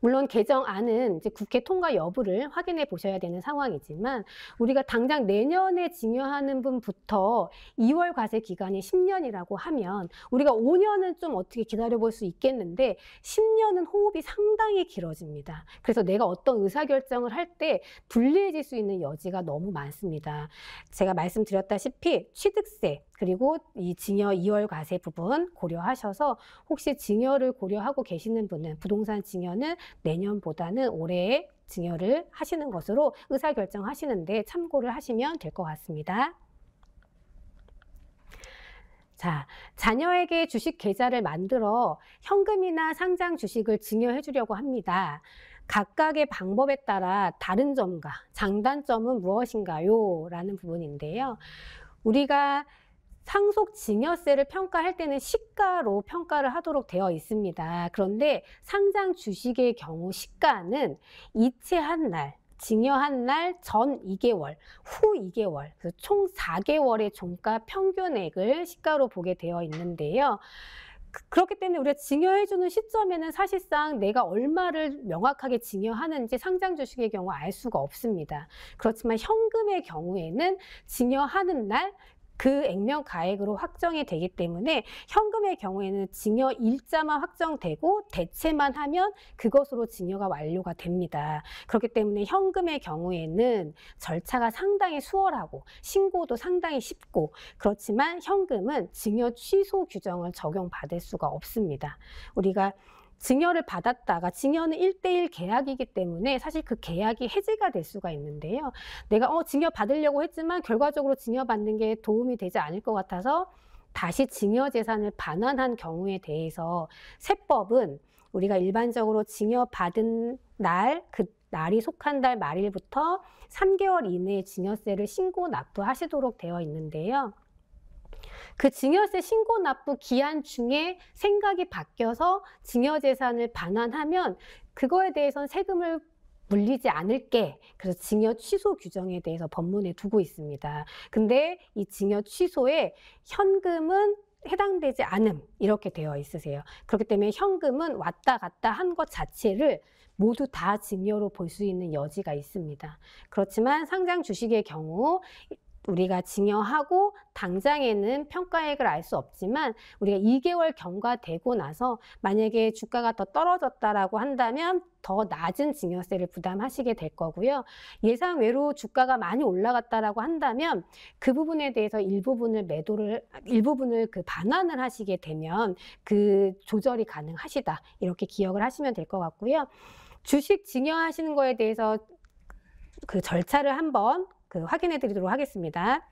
물론 개정안은 이제 국회 통과 여부를 확인해 보셔야 되는 상황이지만 우리가 당장 내년에 증여하는 분부터 2월 과세 기간이 10년이라고 하면 우리가 5년은 좀 어떻게 기다려 볼 수 있겠는데 10년은 호흡이 상당히 길어집니다. 그래서 내가 어떤 의사결정을 할 때 불리해질 수 있는 여지가 너무 많습니다. 제가 말씀드렸다시피 취득세 그리고 이 증여 2월 과세 부분 고려하셔서 혹시 증여를 고려하고 계시는 분은 부동산 증여는 내년보다는 올해 증여를 하시는 것으로 의사결정하시는데 참고를 하시면 될 것 같습니다. 자, 자녀에게 주식 계좌를 만들어 현금이나 상장 주식을 증여해 주려고 합니다. 각각의 방법에 따라 다른 점과 장단점은 무엇인가요? 라는 부분인데요. 우리가 상속 증여세를 평가할 때는 시가로 평가를 하도록 되어 있습니다. 그런데 상장 주식의 경우 시가는 이체한 날, 증여한 날 전 2개월, 후 2개월, 그래서 총 4개월의 종가 평균액을 시가로 보게 되어 있는데요. 그렇기 때문에 우리가 증여해주는 시점에는 사실상 내가 얼마를 명확하게 증여하는지 상장 주식의 경우 알 수가 없습니다. 그렇지만 현금의 경우에는 증여하는 날 그 액면 가액으로 확정이 되기 때문에 현금의 경우에는 증여 일자만 확정되고 대체만 하면 그것으로 증여가 완료가 됩니다. 그렇기 때문에 현금의 경우에는 절차가 상당히 수월하고 신고도 상당히 쉽고 그렇지만 현금은 증여 취소 규정을 적용받을 수가 없습니다. 우리가 증여를 받았다가 증여는 1:1 계약이기 때문에 사실 그 계약이 해지가 될 수가 있는데요. 내가 증여 받으려고 했지만 결과적으로 증여받는 게 도움이 되지 않을 것 같아서 다시 증여 재산을 반환한 경우에 대해서 세법은 우리가 일반적으로 증여받은 날, 그 날이 속한 달 말일부터 3개월 이내에 증여세를 신고 납부하시도록 되어 있는데요. 그 증여세 신고 납부 기한 중에 생각이 바뀌어서 증여재산을 반환하면 그거에 대해서는 세금을 물리지 않을게. 그래서 증여 취소 규정에 대해서 법문에 두고 있습니다. 근데 이 증여 취소에 현금은 해당되지 않음 이렇게 되어 있으세요. 그렇기 때문에 현금은 왔다 갔다 한 것 자체를 모두 다 증여로 볼 수 있는 여지가 있습니다. 그렇지만 상장 주식의 경우 우리가 증여하고 당장에는 평가액을 알 수 없지만 우리가 2개월 경과되고 나서 만약에 주가가 더 떨어졌다라고 한다면 더 낮은 증여세를 부담하시게 될 거고요. 예상 외로 주가가 많이 올라갔다라고 한다면 그 부분에 대해서 일부분을 그 반환을 하시게 되면 그 조절이 가능하시다. 이렇게 기억을 하시면 될 것 같고요. 주식 증여하시는 거에 대해서 그 절차를 한번 확인해 드리도록 하겠습니다.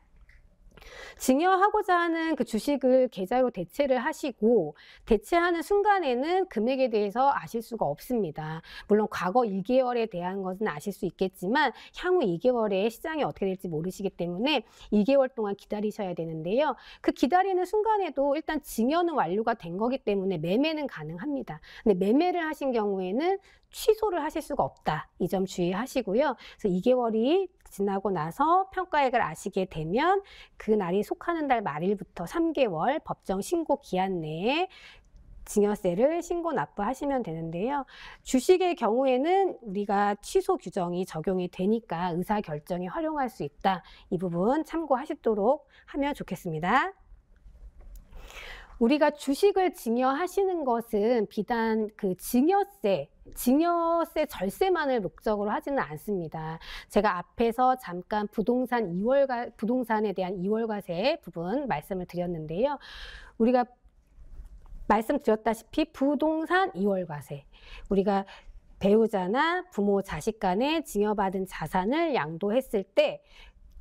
증여하고자 하는 그 주식을 계좌로 대체를 하시고 대체하는 순간에는 금액에 대해서 아실 수가 없습니다. 물론 과거 2개월에 대한 것은 아실 수 있겠지만 향후 2개월에 시장이 어떻게 될지 모르시기 때문에 2개월 동안 기다리셔야 되는데요. 그 기다리는 순간에도 일단 증여는 완료가 된 거기 때문에 매매는 가능합니다. 근데 매매를 하신 경우에는 취소를 하실 수가 없다. 이 점 주의하시고요. 그래서 2개월이 지나고 나서 평가액을 아시게 되면 그 날이 속하는 달 말일부터 3개월 법정 신고 기한 내에 증여세를 신고 납부하시면 되는데요. 주식의 경우에는 우리가 취소 규정이 적용이 되니까 의사결정에 활용할 수 있다. 이 부분 참고하시도록 하면 좋겠습니다. 우리가 주식을 증여하시는 것은 비단 그 증여세 절세만을 목적으로 하지는 않습니다. 제가 앞에서 잠깐 부동산에 대한 2월과세 부분 말씀을 드렸는데요. 우리가 말씀드렸다시피 부동산 2월과세, 우리가 배우자나 부모, 자식 간에 증여받은 자산을 양도했을 때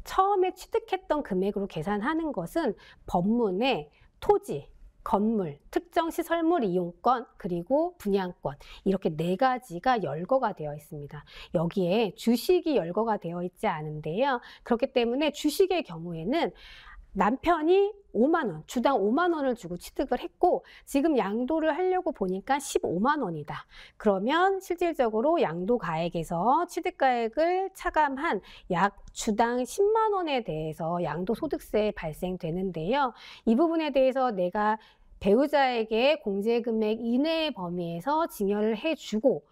처음에 취득했던 금액으로 계산하는 것은 법문에 토지, 건물, 특정 시설물 이용권, 그리고 분양권 이렇게 4가지가 열거가 되어 있습니다. 여기에 주식이 열거가 되어 있지 않은데요. 그렇기 때문에 주식의 경우에는 남편이 5만 원, 주당 5만 원을 주고 취득을 했고 지금 양도를 하려고 보니까 15만 원이다. 그러면 실질적으로 양도가액에서 취득가액을 차감한 약 주당 10만 원에 대해서 양도소득세 발생되는데요. 이 부분에 대해서 내가 배우자에게 공제금액 이내의 범위에서 증여를 해주고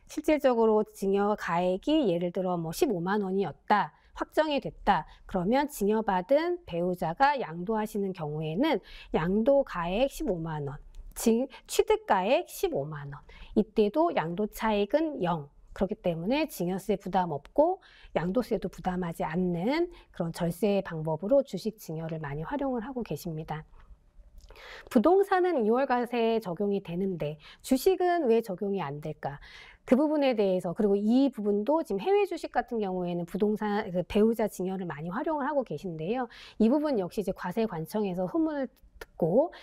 실질적으로 증여가액이 예를 들어 뭐 15만 원이었다. 확정이 됐다. 그러면 증여받은 배우자가 양도하시는 경우에는 양도가액 15만 원, 취득가액 15만 원. 이때도 양도 차익은 0. 그렇기 때문에 증여세 부담 없고 양도세도 부담하지 않는 그런 절세 방법으로 주식 증여를 많이 활용을 하고 계십니다. 부동산은 2월과세 적용이 되는데 주식은 왜 적용이 안 될까? 그 부분에 대해서, 그리고 이 부분도 지금 해외 주식 같은 경우에는 부동산 배우자 증여를 많이 활용을 하고 계신데요. 이 부분 역시 이제 과세관청에서 후문을 듣고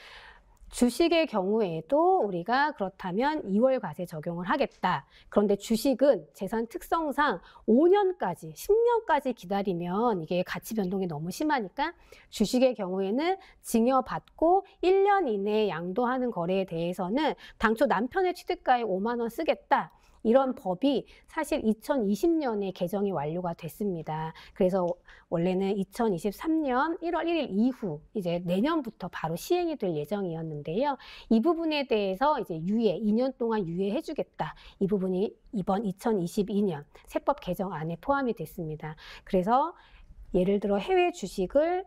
주식의 경우에도 우리가 그렇다면 2월 과세 적용을 하겠다. 그런데 주식은 재산 특성상 5년까지, 10년까지 기다리면 이게 가치 변동이 너무 심하니까 주식의 경우에는 증여받고 1년 이내에 양도하는 거래에 대해서는 당초 남편의 취득가에 5만 원 쓰겠다. 이런 법이 사실 2020년에 개정이 완료가 됐습니다. 그래서 원래는 2023년 1월 1일 이후 이제 내년부터 바로 시행이 될 예정이었는데요. 이 부분에 대해서 이제 2년 동안 유예해 주겠다. 이 부분이 이번 2022년 세법 개정안에 포함이 됐습니다. 그래서 예를 들어 해외 주식을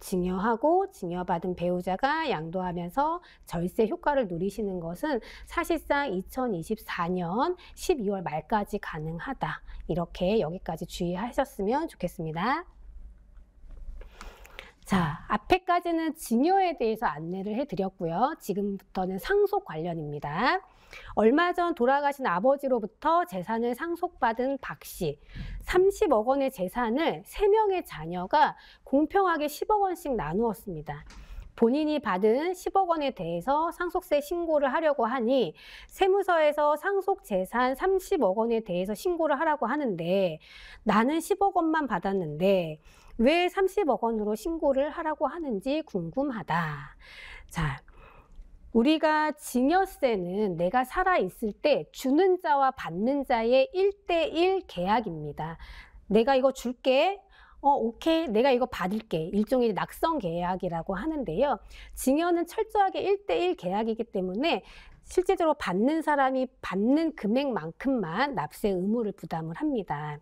증여하고 증여받은 배우자가 양도하면서 절세 효과를 누리시는 것은 사실상 2024년 12월 말까지 가능하다. 이렇게 여기까지 주의하셨으면 좋겠습니다. 자, 앞에까지는 증여에 대해서 안내를 해드렸고요. 지금부터는 상속 관련입니다. 얼마 전 돌아가신 아버지로부터 재산을 상속받은 박 씨, 30억 원의 재산을 3명의 자녀가 공평하게 10억 원씩 나누었습니다. 본인이 받은 10억 원에 대해서 상속세 신고를 하려고 하니 세무서에서 상속 재산 30억 원에 대해서 신고를 하라고 하는데 나는 10억 원만 받았는데 왜 30억 원으로 신고를 하라고 하는지 궁금하다. 자, 우리가 증여세는 내가 살아있을 때 주는 자와 받는 자의 1대1 계약입니다. 내가 이거 줄게. 오케이. 내가 이거 받을게. 일종의 낙성 계약이라고 하는데요. 증여는 철저하게 1대1 계약이기 때문에 실제적으로 받는 사람이 받는 금액만큼만 납세 의무를 부담을 합니다.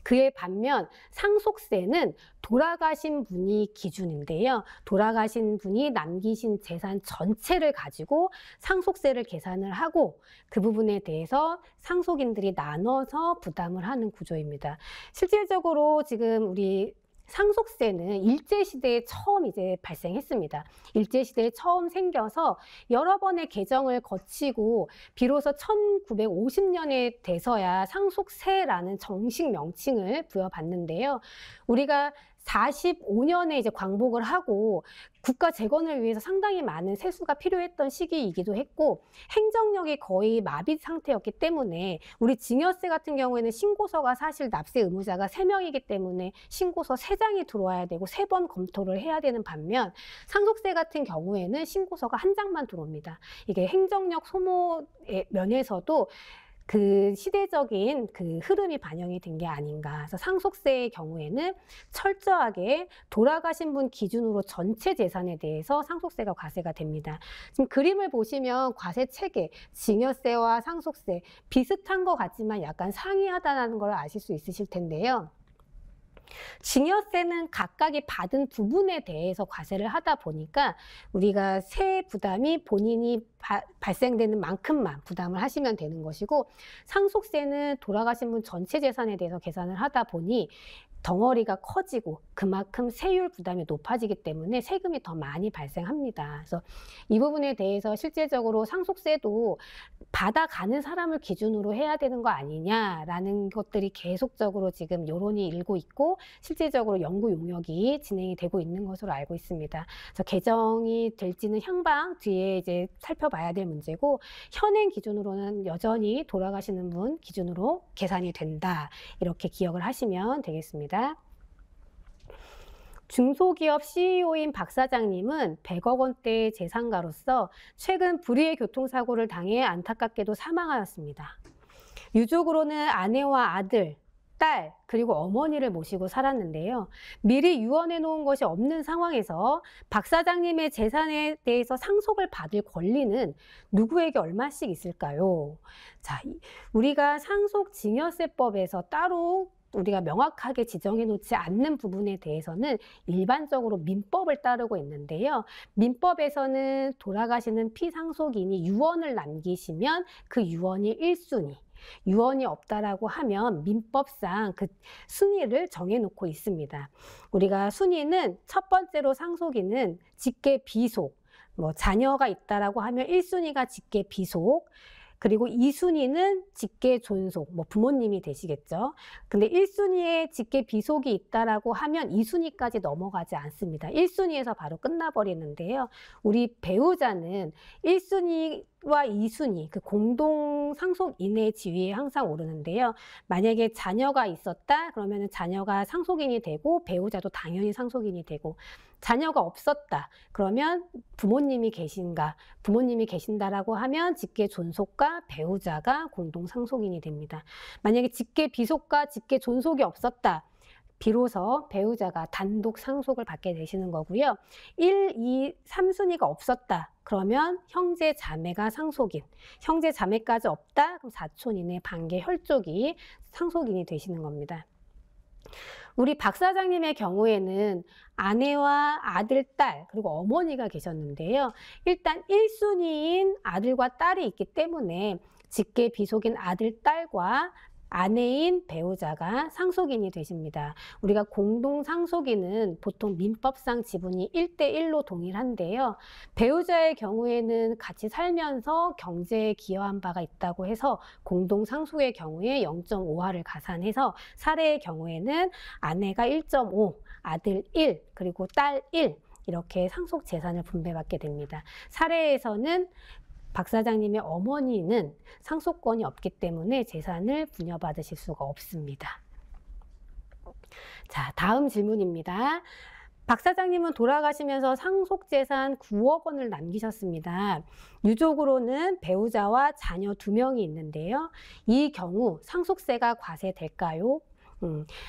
그에 반면 상속세는 돌아가신 분이 기준인데요. 돌아가신 분이 남기신 재산 전체를 가지고 상속세를 계산을 하고 그 부분에 대해서 상속인들이 나눠서 부담을 하는 구조입니다. 실질적으로 지금 우리 상속세는 일제시대에 처음 이제 발생했습니다. 일제시대에 처음 생겨서 여러 번의 개정을 거치고 비로소 1950년에 돼서야 상속세라는 정식 명칭을 부여받는데요. 우리가 45년에 이제 광복을 하고 국가 재건을 위해서 상당히 많은 세수가 필요했던 시기이기도 했고 행정력이 거의 마비 상태였기 때문에 우리 증여세 같은 경우에는 신고서가 사실 납세 의무자가 3명이기 때문에 신고서 3장이 들어와야 되고 3번 검토를 해야 되는 반면 상속세 같은 경우에는 신고서가 1장만 들어옵니다. 이게 행정력 소모의 면에서도 그 시대적인 그 흐름이 반영이 된 게 아닌가. 그래서 상속세의 경우에는 철저하게 돌아가신 분 기준으로 전체 재산에 대해서 상속세가 과세가 됩니다. 지금 그림을 보시면 과세 체계, 증여세와 상속세 비슷한 것 같지만 약간 상이하다는 걸 아실 수 있으실 텐데요. 증여세는 각각이 받은 부분에 대해서 과세를 하다 보니까 우리가 세 부담이 본인이 발생되는 만큼만 부담을 하시면 되는 것이고 상속세는 돌아가신 분 전체 재산에 대해서 계산을 하다 보니 덩어리가 커지고 그만큼 세율 부담이 높아지기 때문에 세금이 더 많이 발생합니다. 그래서 이 부분에 대해서 실질적으로 상속세도 받아가는 사람을 기준으로 해야 되는 거 아니냐라는 것들이 계속적으로 지금 여론이 일고 있고 실질적으로 연구 용역이 진행이 되고 있는 것으로 알고 있습니다. 그래서 개정이 될지는 향방 뒤에 이제 살펴봐야 될 문제고 현행 기준으로는 여전히 돌아가시는 분 기준으로 계산이 된다. 이렇게 기억을 하시면 되겠습니다. 중소기업 CEO인 박 사장님은 100억 원대의 재산가로서 최근 불의의 교통사고를 당해 안타깝게도 사망하였습니다. 유족으로는 아내와 아들, 딸, 그리고 어머니를 모시고 살았는데요. 미리 유언해 놓은 것이 없는 상황에서 박 사장님의 재산에 대해서 상속을 받을 권리는 누구에게 얼마씩 있을까요? 자, 우리가 상속증여세법에서 따로 우리가 명확하게 지정해 놓지 않는 부분에 대해서는 일반적으로 민법을 따르고 있는데요. 민법에서는 돌아가시는 피상속인이 유언을 남기시면 그 유언이 1순위, 유언이 없다라고 하면 민법상 그 순위를 정해놓고 있습니다. 우리가 순위는 첫 번째로 상속인은 직계 비속, 자녀가 있다라고 하면 1순위가 직계 비속, 그리고 2순위는 직계 존속, 부모님이 되시겠죠. 근데 1순위에 직계 비속이 있다라고 하면 2순위까지 넘어가지 않습니다. 1순위에서 바로 끝나버리는데요. 우리 배우자는 1순위와 2순위, 그 공동 상속인의 지위에 항상 오르는데요. 만약에 자녀가 있었다, 그러면 자녀가 상속인이 되고 배우자도 당연히 상속인이 되고 자녀가 없었다. 그러면 부모님이 계신가? 부모님이 계신다라고 하면 직계 존속과 배우자가 공동 상속인이 됩니다. 만약에 직계 비속과 직계 존속이 없었다. 비로소 배우자가 단독 상속을 받게 되시는 거고요. 1, 2, 3순위가 없었다. 그러면 형제 자매가 상속인. 형제 자매까지 없다. 그럼 사촌 이내 반계 혈족이 상속인이 되시는 겁니다. 우리 박 사장님의 경우에는 아내와 아들, 딸, 그리고 어머니가 계셨는데요. 일단 1순위인 아들과 딸이 있기 때문에 직계 비속인 아들, 딸과 아내인 배우자가 상속인이 되십니다. 우리가 공동 상속인은 보통 민법상 지분이 1대1로 동일한데요. 배우자의 경우에는 같이 살면서 경제에 기여한 바가 있다고 해서 공동 상속의 경우에 0.5하를 가산해서 사례의 경우에는 아내가 1.5, 아들 1, 그리고 딸 1 이렇게 상속 재산을 분배받게 됩니다. 사례에서는 박 사장님의 어머니는 상속권이 없기 때문에 재산을 분여받으실 수가 없습니다. 자, 다음 질문입니다. 박 사장님은 돌아가시면서 상속재산 9억 원을 남기셨습니다. 유족으로는 배우자와 자녀 2명이 있는데요. 이 경우 상속세가 과세될까요?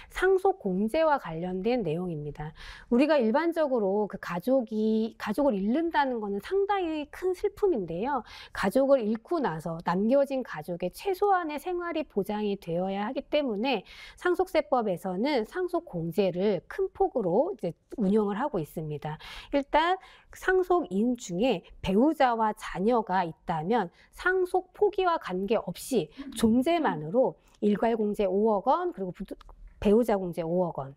상속 공제와 관련된 내용입니다. 우리가 일반적으로 그 가족을 잃는다는 것은 상당히 큰 슬픔인데요. 가족을 잃고 나서 남겨진 가족의 최소한의 생활이 보장이 되어야 하기 때문에 상속세법에서는 상속 공제를 큰 폭으로 이제 운영을 하고 있습니다. 일단 상속인 중에 배우자와 자녀가 있다면 상속 포기와 관계없이 존재만으로 일괄 공제 5억 원, 그리고 배우자 공제 5억 원,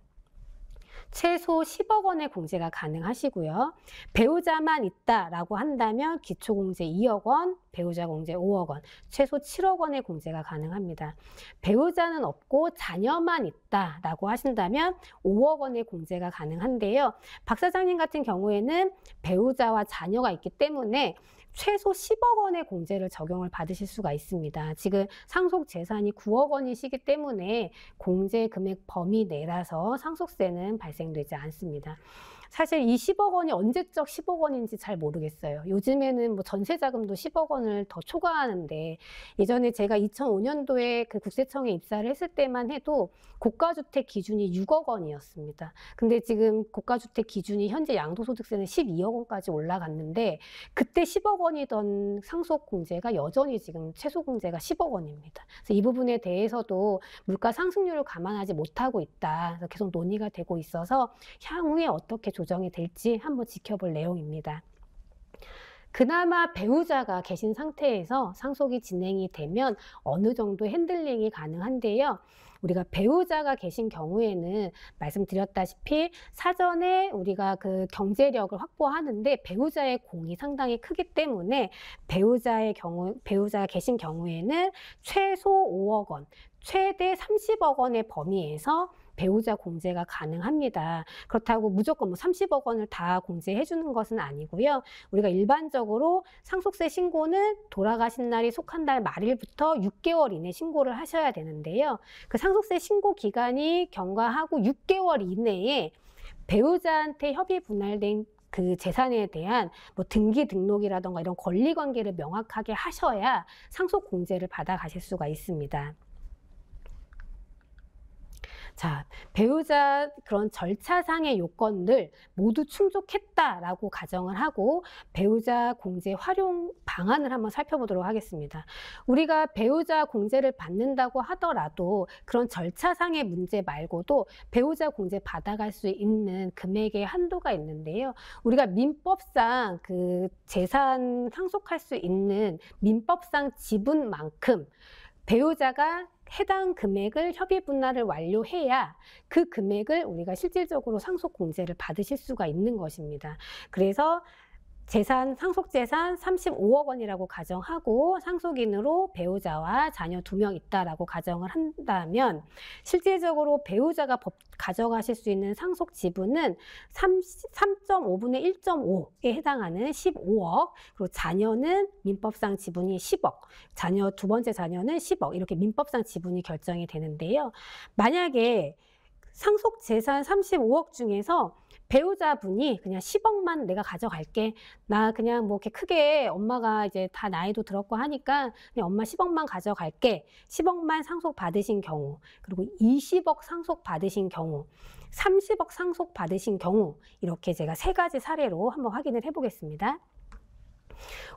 최소 10억 원의 공제가 가능하시고요. 배우자만 있다라고 한다면 기초공제 2억 원, 배우자 공제 5억 원, 최소 7억 원의 공제가 가능합니다. 배우자는 없고 자녀만 있다라고 하신다면 5억 원의 공제가 가능한데요. 박 사장님 같은 경우에는 배우자와 자녀가 있기 때문에 최소 10억 원의 공제를 적용을 받으실 수가 있습니다. 지금 상속 재산이 9억 원이시기 때문에 공제 금액 범위 내라서 상속세는 발생되지 않습니다. 사실 이 10억 원이 언제적 10억 원인지 잘 모르겠어요. 요즘에는 뭐 전세자금도 10억 원을 더 초과하는데, 예전에 제가 2005년도에 그 국세청에 입사를 했을 때만 해도 고가주택 기준이 6억 원이었습니다. 근데 지금 고가주택 기준이 현재 양도소득세는 12억 원까지 올라갔는데, 그때 10억 원이던 상속공제가 여전히 지금 최소공제가 10억 원입니다. 그래서 이 부분에 대해서도 물가 상승률을 감안하지 못하고 있다. 그래서 계속 논의가 되고 있어서 향후에 어떻게 조정이 될지 한번 지켜볼 내용입니다. 그나마 배우자가 계신 상태에서 상속이 진행이 되면 어느 정도 핸들링이 가능한데요. 우리가 배우자가 계신 경우에는 말씀드렸다시피 사전에 우리가 그 경제력을 확보하는데 배우자의 공이 상당히 크기 때문에 배우자가 계신 경우에는 최소 5억 원, 최대 30억 원의 범위에서 배우자 공제가 가능합니다. 그렇다고 무조건 뭐 30억 원을 다 공제해 주는 것은 아니고요. 우리가 일반적으로 상속세 신고는 돌아가신 날이 속한 달 말일부터 6개월 이내 신고를 하셔야 되는데요. 그 상속세 신고 기간이 경과하고 6개월 이내에 배우자한테 협의 분할된 그 재산에 대한 뭐 등기 등록이라던가 이런 권리 관계를 명확하게 하셔야 상속 공제를 받아 가실 수가 있습니다. 자, 배우자 그런 절차상의 요건들 모두 충족했다라고 가정을 하고 배우자 공제 활용 방안을 한번 살펴보도록 하겠습니다. 우리가 배우자 공제를 받는다고 하더라도 그런 절차상의 문제 말고도 배우자 공제 받아갈 수 있는 금액의 한도가 있는데요. 우리가 민법상 그 재산 상속할 수 있는 민법상 지분만큼 배우자가 해당 금액을 협의 분할을 완료해야 그 금액을 우리가 실질적으로 상속 공제를 받으실 수가 있는 것입니다. 그래서 상속재산 35억 원이라고 가정하고 상속인으로 배우자와 자녀 2명 있다라고 가정을 한다면 실질적으로 배우자가 가져가실 수 있는 상속 지분은 3.5분의 1.5에 해당하는 15억, 그리고 자녀는 민법상 지분이 10억, 두 번째 자녀는 10억, 이렇게 민법상 지분이 결정이 되는데요. 만약에 상속재산 35억 중에서 배우자분이 그냥 10억만 내가 가져갈게. 나 그냥 뭐 이렇게 크게 엄마가 이제 다 나이도 들었고 하니까 그냥 엄마 10억만 가져갈게. 10억만 상속 받으신 경우, 그리고 20억 상속 받으신 경우, 30억 상속 받으신 경우, 이렇게 제가 3가지 사례로 한번 확인을 해보겠습니다.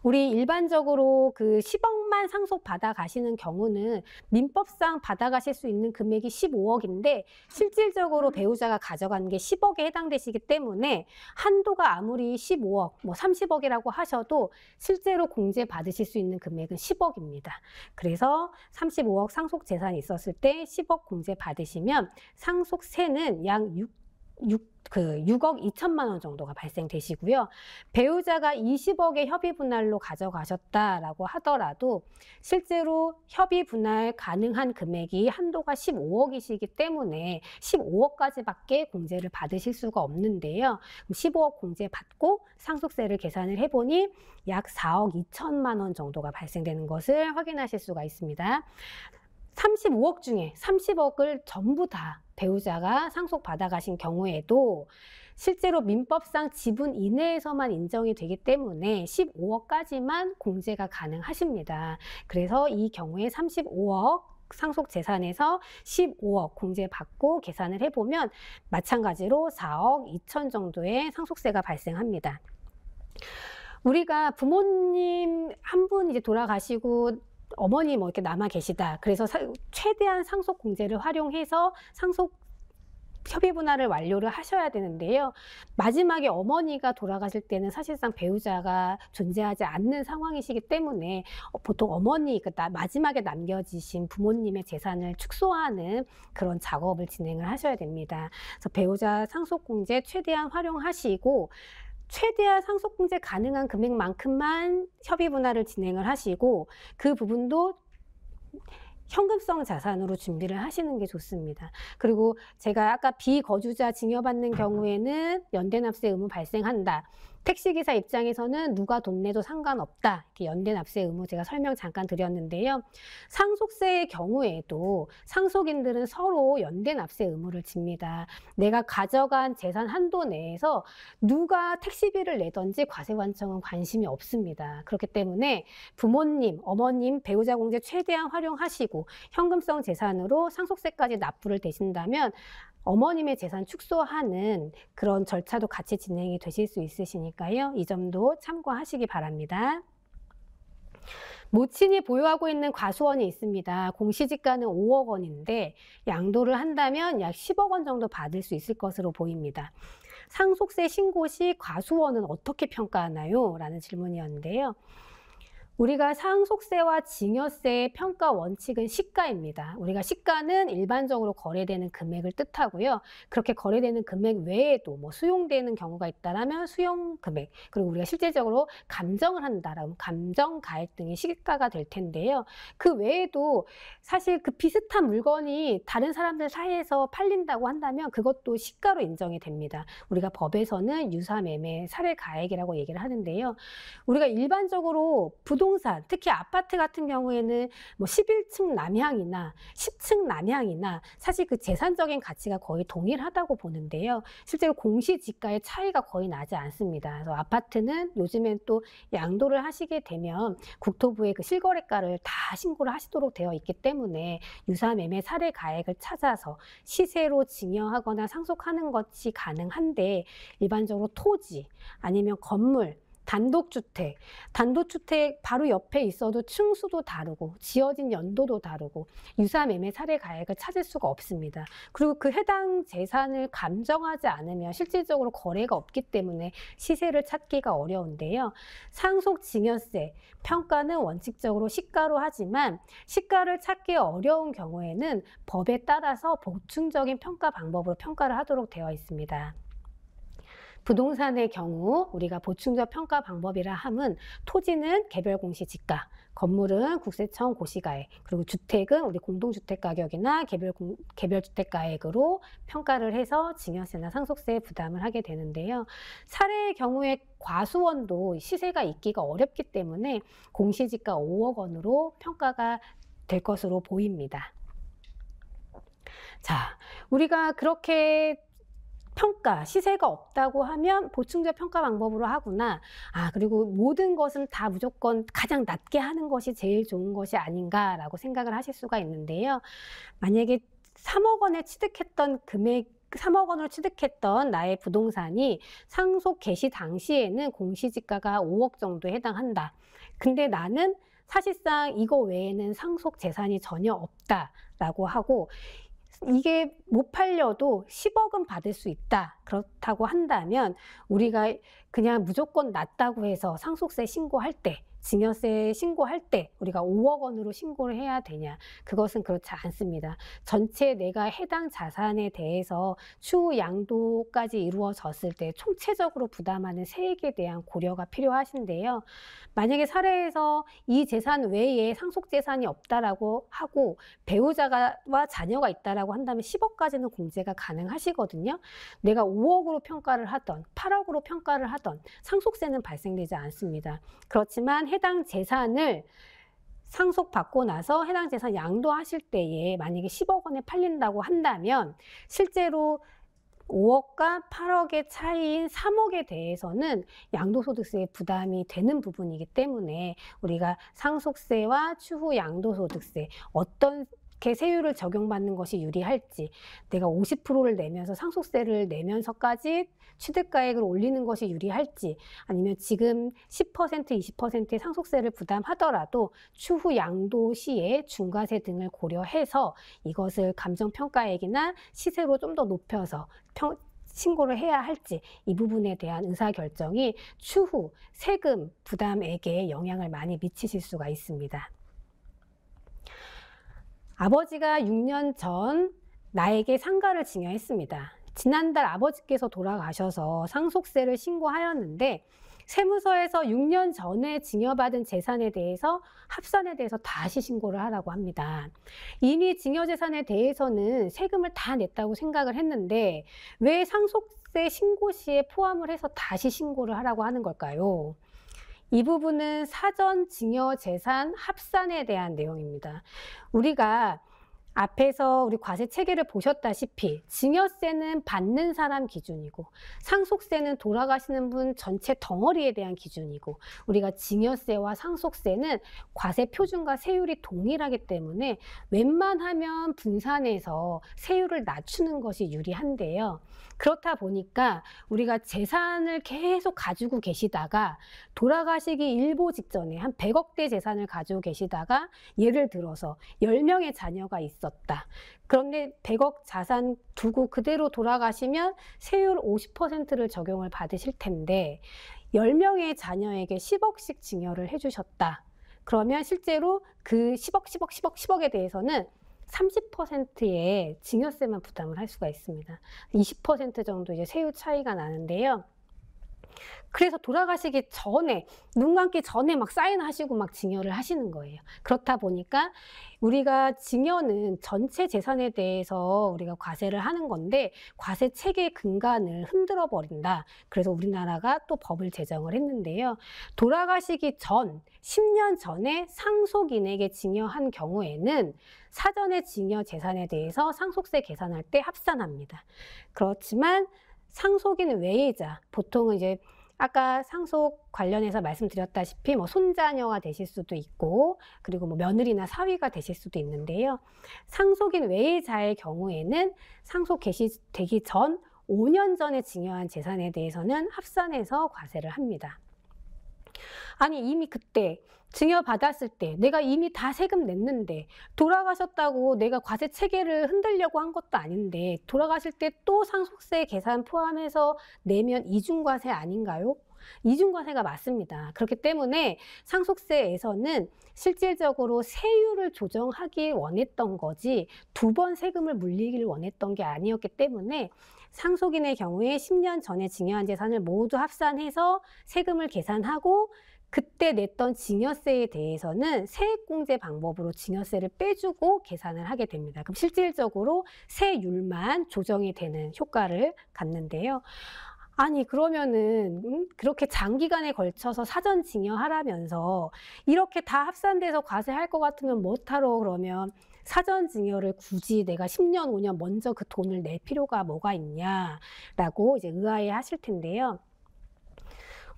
우리 일반적으로 그 10억만 상속 받아 가시는 경우는 민법상 받아 가실 수 있는 금액이 15억인데 실질적으로 배우자가 가져간 게 10억에 해당되시기 때문에 한도가 아무리 15억, 뭐 30억이라고 하셔도 실제로 공제 받으실 수 있는 금액은 10억입니다. 그래서 35억 상속 재산이 있었을 때 10억 공제 받으시면 상속세는 약 6억 2천만 원 정도가 발생되시고요. 배우자가 20억의 협의 분할로 가져가셨다라고 하더라도 실제로 협의 분할 가능한 금액이 한도가 15억이시기 때문에 15억까지밖에 공제를 받으실 수가 없는데요. 15억 공제 받고 상속세를 계산을 해보니 약 4억 2천만 원 정도가 발생되는 것을 확인하실 수가 있습니다. 35억 중에 30억을 전부 다 배우자가 상속 받아가신 경우에도 실제로 민법상 지분 이내에서만 인정이 되기 때문에 15억까지만 공제가 가능하십니다. 그래서 이 경우에 35억 상속 재산에서 15억 공제받고 계산을 해보면 마찬가지로 4억 2천 정도의 상속세가 발생합니다. 우리가 부모님 한 분 이제 돌아가시고 어머니 뭐 이렇게 남아 계시다. 그래서 최대한 상속 공제를 활용해서 상속 협의 분할을 완료를 하셔야 되는데요. 마지막에 어머니가 돌아가실 때는 사실상 배우자가 존재하지 않는 상황이시기 때문에 보통 어머니, 마지막에 남겨지신 부모님의 재산을 축소하는 그런 작업을 진행을 하셔야 됩니다. 그래서 배우자 상속공제 최대한 활용하시고 최대한 상속공제 가능한 금액만큼만 협의 분할을 진행을 하시고 그 부분도 현금성 자산으로 준비를 하시는 게 좋습니다. 그리고 제가 아까 비거주자 증여받는 경우에는 연대납세 의무 발생한다. 택시기사 입장에서는 누가 돈 내도 상관없다. 이렇게 연대납세 의무 제가 설명 잠깐 드렸는데요. 상속세의 경우에도 상속인들은 서로 연대납세 의무를 집니다. 내가 가져간 재산 한도 내에서 누가 택시비를 내든지 과세관청은 관심이 없습니다. 그렇기 때문에 부모님, 어머님, 배우자 공제 최대한 활용하시고 현금성 재산으로 상속세까지 납부를 되신다면 어머님의 재산 축소하는 그런 절차도 같이 진행이 되실 수 있으시니까요. 이 점도 참고하시기 바랍니다. 모친이 보유하고 있는 과수원이 있습니다. 공시지가는 5억 원인데 양도를 한다면 약 10억 원 정도 받을 수 있을 것으로 보입니다. 상속세 신고 시 과수원은 어떻게 평가하나요? 라는 질문이었는데요. 우리가 상속세와 증여세의 평가 원칙은 시가입니다. 우리가 시가는 일반적으로 거래되는 금액을 뜻하고요. 그렇게 거래되는 금액 외에도 뭐 수용되는 경우가 있다면 수용 금액, 그리고 우리가 실제적으로 감정을 한다라면 감정 가액 등이 시가가 될 텐데요. 그 외에도 사실 그 비슷한 물건이 다른 사람들 사이에서 팔린다고 한다면 그것도 시가로 인정이 됩니다. 우리가 법에서는 유사매매 사례가액이라고 얘기를 하는데요. 우리가 일반적으로 부동산, 특히 아파트 같은 경우에는 뭐 11층 남향이나 10층 남향이나 사실 그 재산적인 가치가 거의 동일하다고 보는데요. 실제로 공시지가의 차이가 거의 나지 않습니다. 그래서 아파트는 요즘엔 또 양도를 하시게 되면 국토부에 그 실거래가를 다 신고를 하시도록 되어 있기 때문에 유사매매 사례가액을 찾아서 시세로 증여하거나 상속하는 것이 가능한데 일반적으로 토지 아니면 건물, 단독주택 바로 옆에 있어도 층수도 다르고 지어진 연도도 다르고 유사매매 사례가액을 찾을 수가 없습니다. 그리고 그 해당 재산을 감정하지 않으면 실질적으로 거래가 없기 때문에 시세를 찾기가 어려운데요. 상속증여세 평가는 원칙적으로 시가로 하지만 시가를 찾기 어려운 경우에는 법에 따라서 보충적인 평가 방법으로 평가를 하도록 되어 있습니다. 부동산의 경우 우리가 보충적 평가 방법이라 함은 토지는 개별 공시지가, 건물은 국세청 고시가액, 그리고 주택은 우리 공동주택 가격이나 개별 주택 가액으로 평가를 해서 증여세나 상속세 부담을 하게 되는데요. 사례의 경우에 과수원도 시세가 있기가 어렵기 때문에 공시지가 5억 원으로 평가가 될 것으로 보입니다. 자, 우리가 그렇게 평가, 시세가 없다고 하면 보충적 평가 방법으로 하구나. 그리고 모든 것은 다 무조건 가장 낮게 하는 것이 제일 좋은 것이 아닌가라고 생각을 하실 수가 있는데요. 만약에 3억 원을 취득했던 금액, 3억 원을 취득했던 나의 부동산이 상속 개시 당시에는 공시지가가 5억 정도에 해당한다. 근데 나는 사실상 이거 외에는 상속 재산이 전혀 없다라고 하고 이게 못 팔려도 10억은 받을 수 있다. 그렇다고 한다면 우리가 그냥 무조건 낮다고 해서 상속세 신고할 때, 증여세 신고할 때 우리가 5억 원으로 신고를 해야 되냐? 그것은 그렇지 않습니다. 전체 내가 해당 자산에 대해서 추후 양도까지 이루어졌을 때 총체적으로 부담하는 세액에 대한 고려가 필요하신데요. 만약에 사례에서 이 재산 외에 상속 재산이 없다라고 하고 배우자와 자녀가 있다라고 한다면 10억까지는 공제가 가능하시거든요. 내가 5억으로 평가를 하던 8억으로 평가를 하던 상속세는 발생되지 않습니다. 그렇지만 해당 재산을 상속받고 나서 해당 재산 양도하실 때에 만약에 10억 원에 팔린다고 한다면 실제로 5억과 8억의 차이인 3억에 대해서는 양도소득세의 부담이 되는 부분이기 때문에 우리가 상속세와 추후 양도소득세 어떤 어떻게 세율을 적용받는 것이 유리할지, 내가 50%를 내면서 상속세를 내면서까지 취득가액을 올리는 것이 유리할지, 아니면 지금 10%, 20%의 상속세를 부담하더라도 추후 양도 시에 중과세 등을 고려해서 이것을 감정평가액이나 시세로 좀 더 높여서 신고를 해야 할지, 이 부분에 대한 의사결정이 추후 세금 부담액에 영향을 많이 미치실 수가 있습니다. 아버지가 6년 전 나에게 상가를 증여했습니다. 지난달 아버지께서 돌아가셔서 상속세를 신고하였는데 세무서에서 6년 전에 증여받은 재산에 대해서 합산에 대해서 다시 신고를 하라고 합니다. 이미 증여재산에 대해서는 세금을 다 냈다고 생각을 했는데 왜 상속세 신고 시에 포함을 해서 다시 신고를 하라고 하는 걸까요? 이 부분은 사전 증여재산 합산에 대한 내용입니다. 우리가 앞에서 우리 과세 체계를 보셨다시피 증여세는 받는 사람 기준이고 상속세는 돌아가시는 분 전체 덩어리에 대한 기준이고, 우리가 증여세와 상속세는 과세 표준과 세율이 동일하기 때문에 웬만하면 분산해서 세율을 낮추는 것이 유리한데요. 그렇다 보니까 우리가 재산을 계속 가지고 계시다가 돌아가시기 일보 직전에 한 100억대 재산을 가지고 계시다가 예를 들어서 10명의 자녀가 있었다. 그런데 100억 자산 두고 그대로 돌아가시면 세율 50%를 적용을 받으실 텐데 10명의 자녀에게 10억씩 증여를 해주셨다. 그러면 실제로 그 10억에 대해서는 30%의 증여세만 부담을 할 수가 있습니다. 20% 정도 이제 세율 차이가 나는데요. 그래서 돌아가시기 전에, 눈 감기 전에 막 사인하시고 막 증여를 하시는 거예요. 그렇다 보니까 우리가 증여는 전체 재산에 대해서 우리가 과세를 하는 건데 과세 체계 근간을 흔들어 버린다. 그래서 우리나라가 또 법을 제정을 했는데요. 돌아가시기 전 10년 전에 상속인에게 증여한 경우에는 사전에 증여 재산에 대해서 상속세 계산할 때 합산합니다. 그렇지만 상속인 외의자, 보통은 이제 아까 상속 관련해서 말씀드렸다시피 뭐 손자녀가 되실 수도 있고, 그리고 뭐 며느리나 사위가 되실 수도 있는데요. 상속인 외의자의 경우에는 상속 개시되기 전 5년 전에 증여한 재산에 대해서는 합산해서 과세를 합니다. 아니 이미 그때 증여받았을 때 내가 이미 다 세금 냈는데 돌아가셨다고 내가 과세 체계를 흔들려고 한 것도 아닌데 돌아가실 때 또 상속세 계산 포함해서 내면 이중과세 아닌가요? 이중과세가 맞습니다. 그렇기 때문에 상속세에서는 실질적으로 세율을 조정하기 원했던 거지 두 번 세금을 물리기를 원했던 게 아니었기 때문에 상속인의 경우에 10년 전에 증여한 재산을 모두 합산해서 세금을 계산하고 그때 냈던 증여세에 대해서는 세액공제 방법으로 증여세를 빼주고 계산을 하게 됩니다. 그럼 실질적으로 세율만 조정이 되는 효과를 갖는데요. 아니 그러면은 그렇게 장기간에 걸쳐서 사전 증여하라면서 이렇게 다 합산돼서 과세할 것 같으면 못하러 그러면 사전 증여를 굳이 내가 10년, 5년 먼저 그 돈을 낼 필요가 뭐가 있냐라고 이제 의아해 하실 텐데요.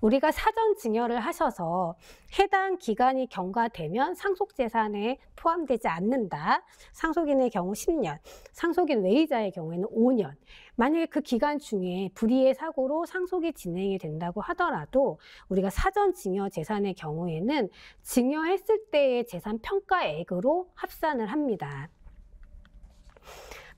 우리가 사전 증여를 하셔서 해당 기간이 경과되면 상속재산에 포함되지 않는다. 상속인의 경우 10년, 상속인 외의자의 경우에는 5년. 만약에 그 기간 중에 불의의 사고로 상속이 진행이 된다고 하더라도 우리가 사전 증여 재산의 경우에는 증여했을 때의 재산 평가액으로 합산을 합니다.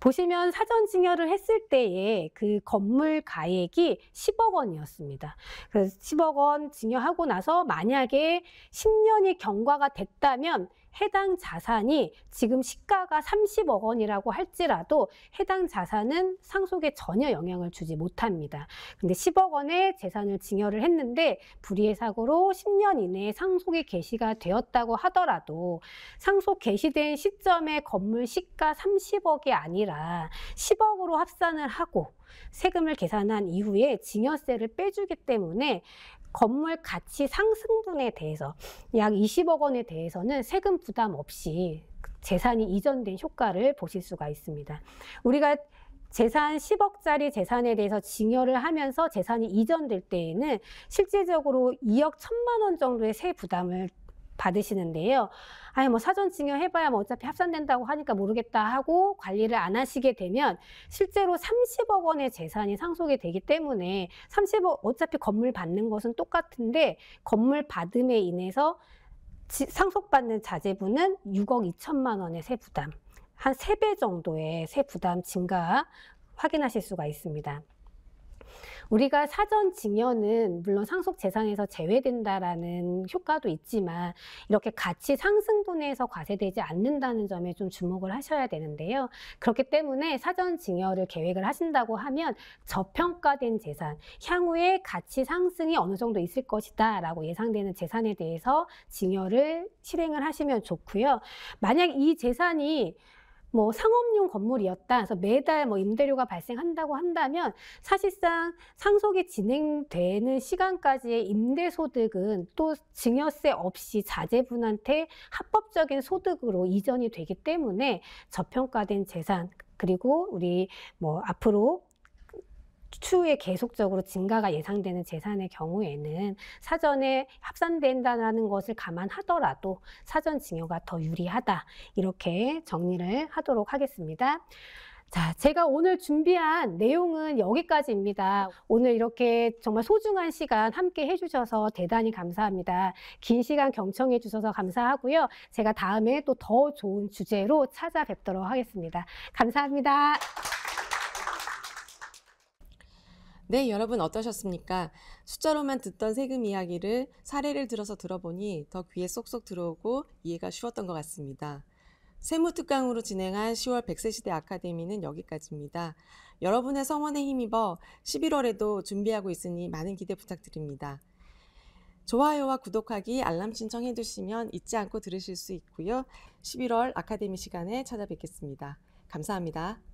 보시면 사전 증여를 했을 때에 그 건물 가액이 10억 원이었습니다. 그래서 10억 원 증여하고 나서 만약에 10년이 경과가 됐다면 해당 자산이 지금 시가가 30억 원이라고 할지라도 해당 자산은 상속에 전혀 영향을 주지 못합니다. 근데 10억 원의 재산을 증여를 했는데 불의의 사고로 10년 이내에 상속이 개시가 되었다고 하더라도 상속 개시된 시점에 건물 시가 30억이 아니라 10억으로 합산을 하고 세금을 계산한 이후에 증여세를 빼주기 때문에 건물 가치 상승분에 대해서 약 20억 원에 대해서는 세금 부담 없이 재산이 이전된 효과를 보실 수가 있습니다. 우리가 재산 10억짜리 재산에 대해서 증여를 하면서 재산이 이전될 때에는 실질적으로 2억 1천만 원 정도의 세 부담을 받으시는데요. 아니 뭐 사전 증여해봐야 뭐 어차피 합산된다고 하니까 모르겠다 하고 관리를 안 하시게 되면 실제로 30억 원의 재산이 상속이 되기 때문에 30억 어차피 건물 받는 것은 똑같은데 건물 받음에 인해서 상속받는 자제분은 6억 2천만 원의 세부담, 한 3배 정도의 세부담 증가 확인하실 수가 있습니다. 우리가 사전 증여는 물론 상속 재산에서 제외된다라는 효과도 있지만 이렇게 가치 상승분에서 과세되지 않는다는 점에 좀 주목을 하셔야 되는데요. 그렇기 때문에 사전 증여를 계획을 하신다고 하면 저평가된 재산, 향후에 가치 상승이 어느 정도 있을 것이다 라고 예상되는 재산에 대해서 증여를 실행을 하시면 좋고요. 만약 이 재산이 뭐 상업용 건물이었다. 그래서 매달 뭐 임대료가 발생한다고 한다면 사실상 상속이 진행되는 시간까지의 임대소득은 또 증여세 없이 자제분한테 합법적인 소득으로 이전이 되기 때문에 저평가된 재산 그리고 우리 뭐 앞으로 추후에 계속적으로 증가가 예상되는 재산의 경우에는 사전에 합산된다는 것을 감안하더라도 사전 증여가 더 유리하다. 이렇게 정리를 하도록 하겠습니다. 자, 제가 오늘 준비한 내용은 여기까지입니다. 오늘 이렇게 정말 소중한 시간 함께 해주셔서 대단히 감사합니다. 긴 시간 경청해 주셔서 감사하고요. 제가 다음에 또 더 좋은 주제로 찾아뵙도록 하겠습니다. 감사합니다. 네, 여러분 어떠셨습니까? 숫자로만 듣던 세금 이야기를 사례를 들어서 들어보니 더 귀에 쏙쏙 들어오고 이해가 쉬웠던 것 같습니다. 세무특강으로 진행한 10월 100세 시대 아카데미는 여기까지입니다. 여러분의 성원에 힘입어 11월에도 준비하고 있으니 많은 기대 부탁드립니다. 좋아요와 구독하기, 알람 신청해 주시면 잊지 않고 들으실 수 있고요. 11월 아카데미 시간에 찾아뵙겠습니다. 감사합니다.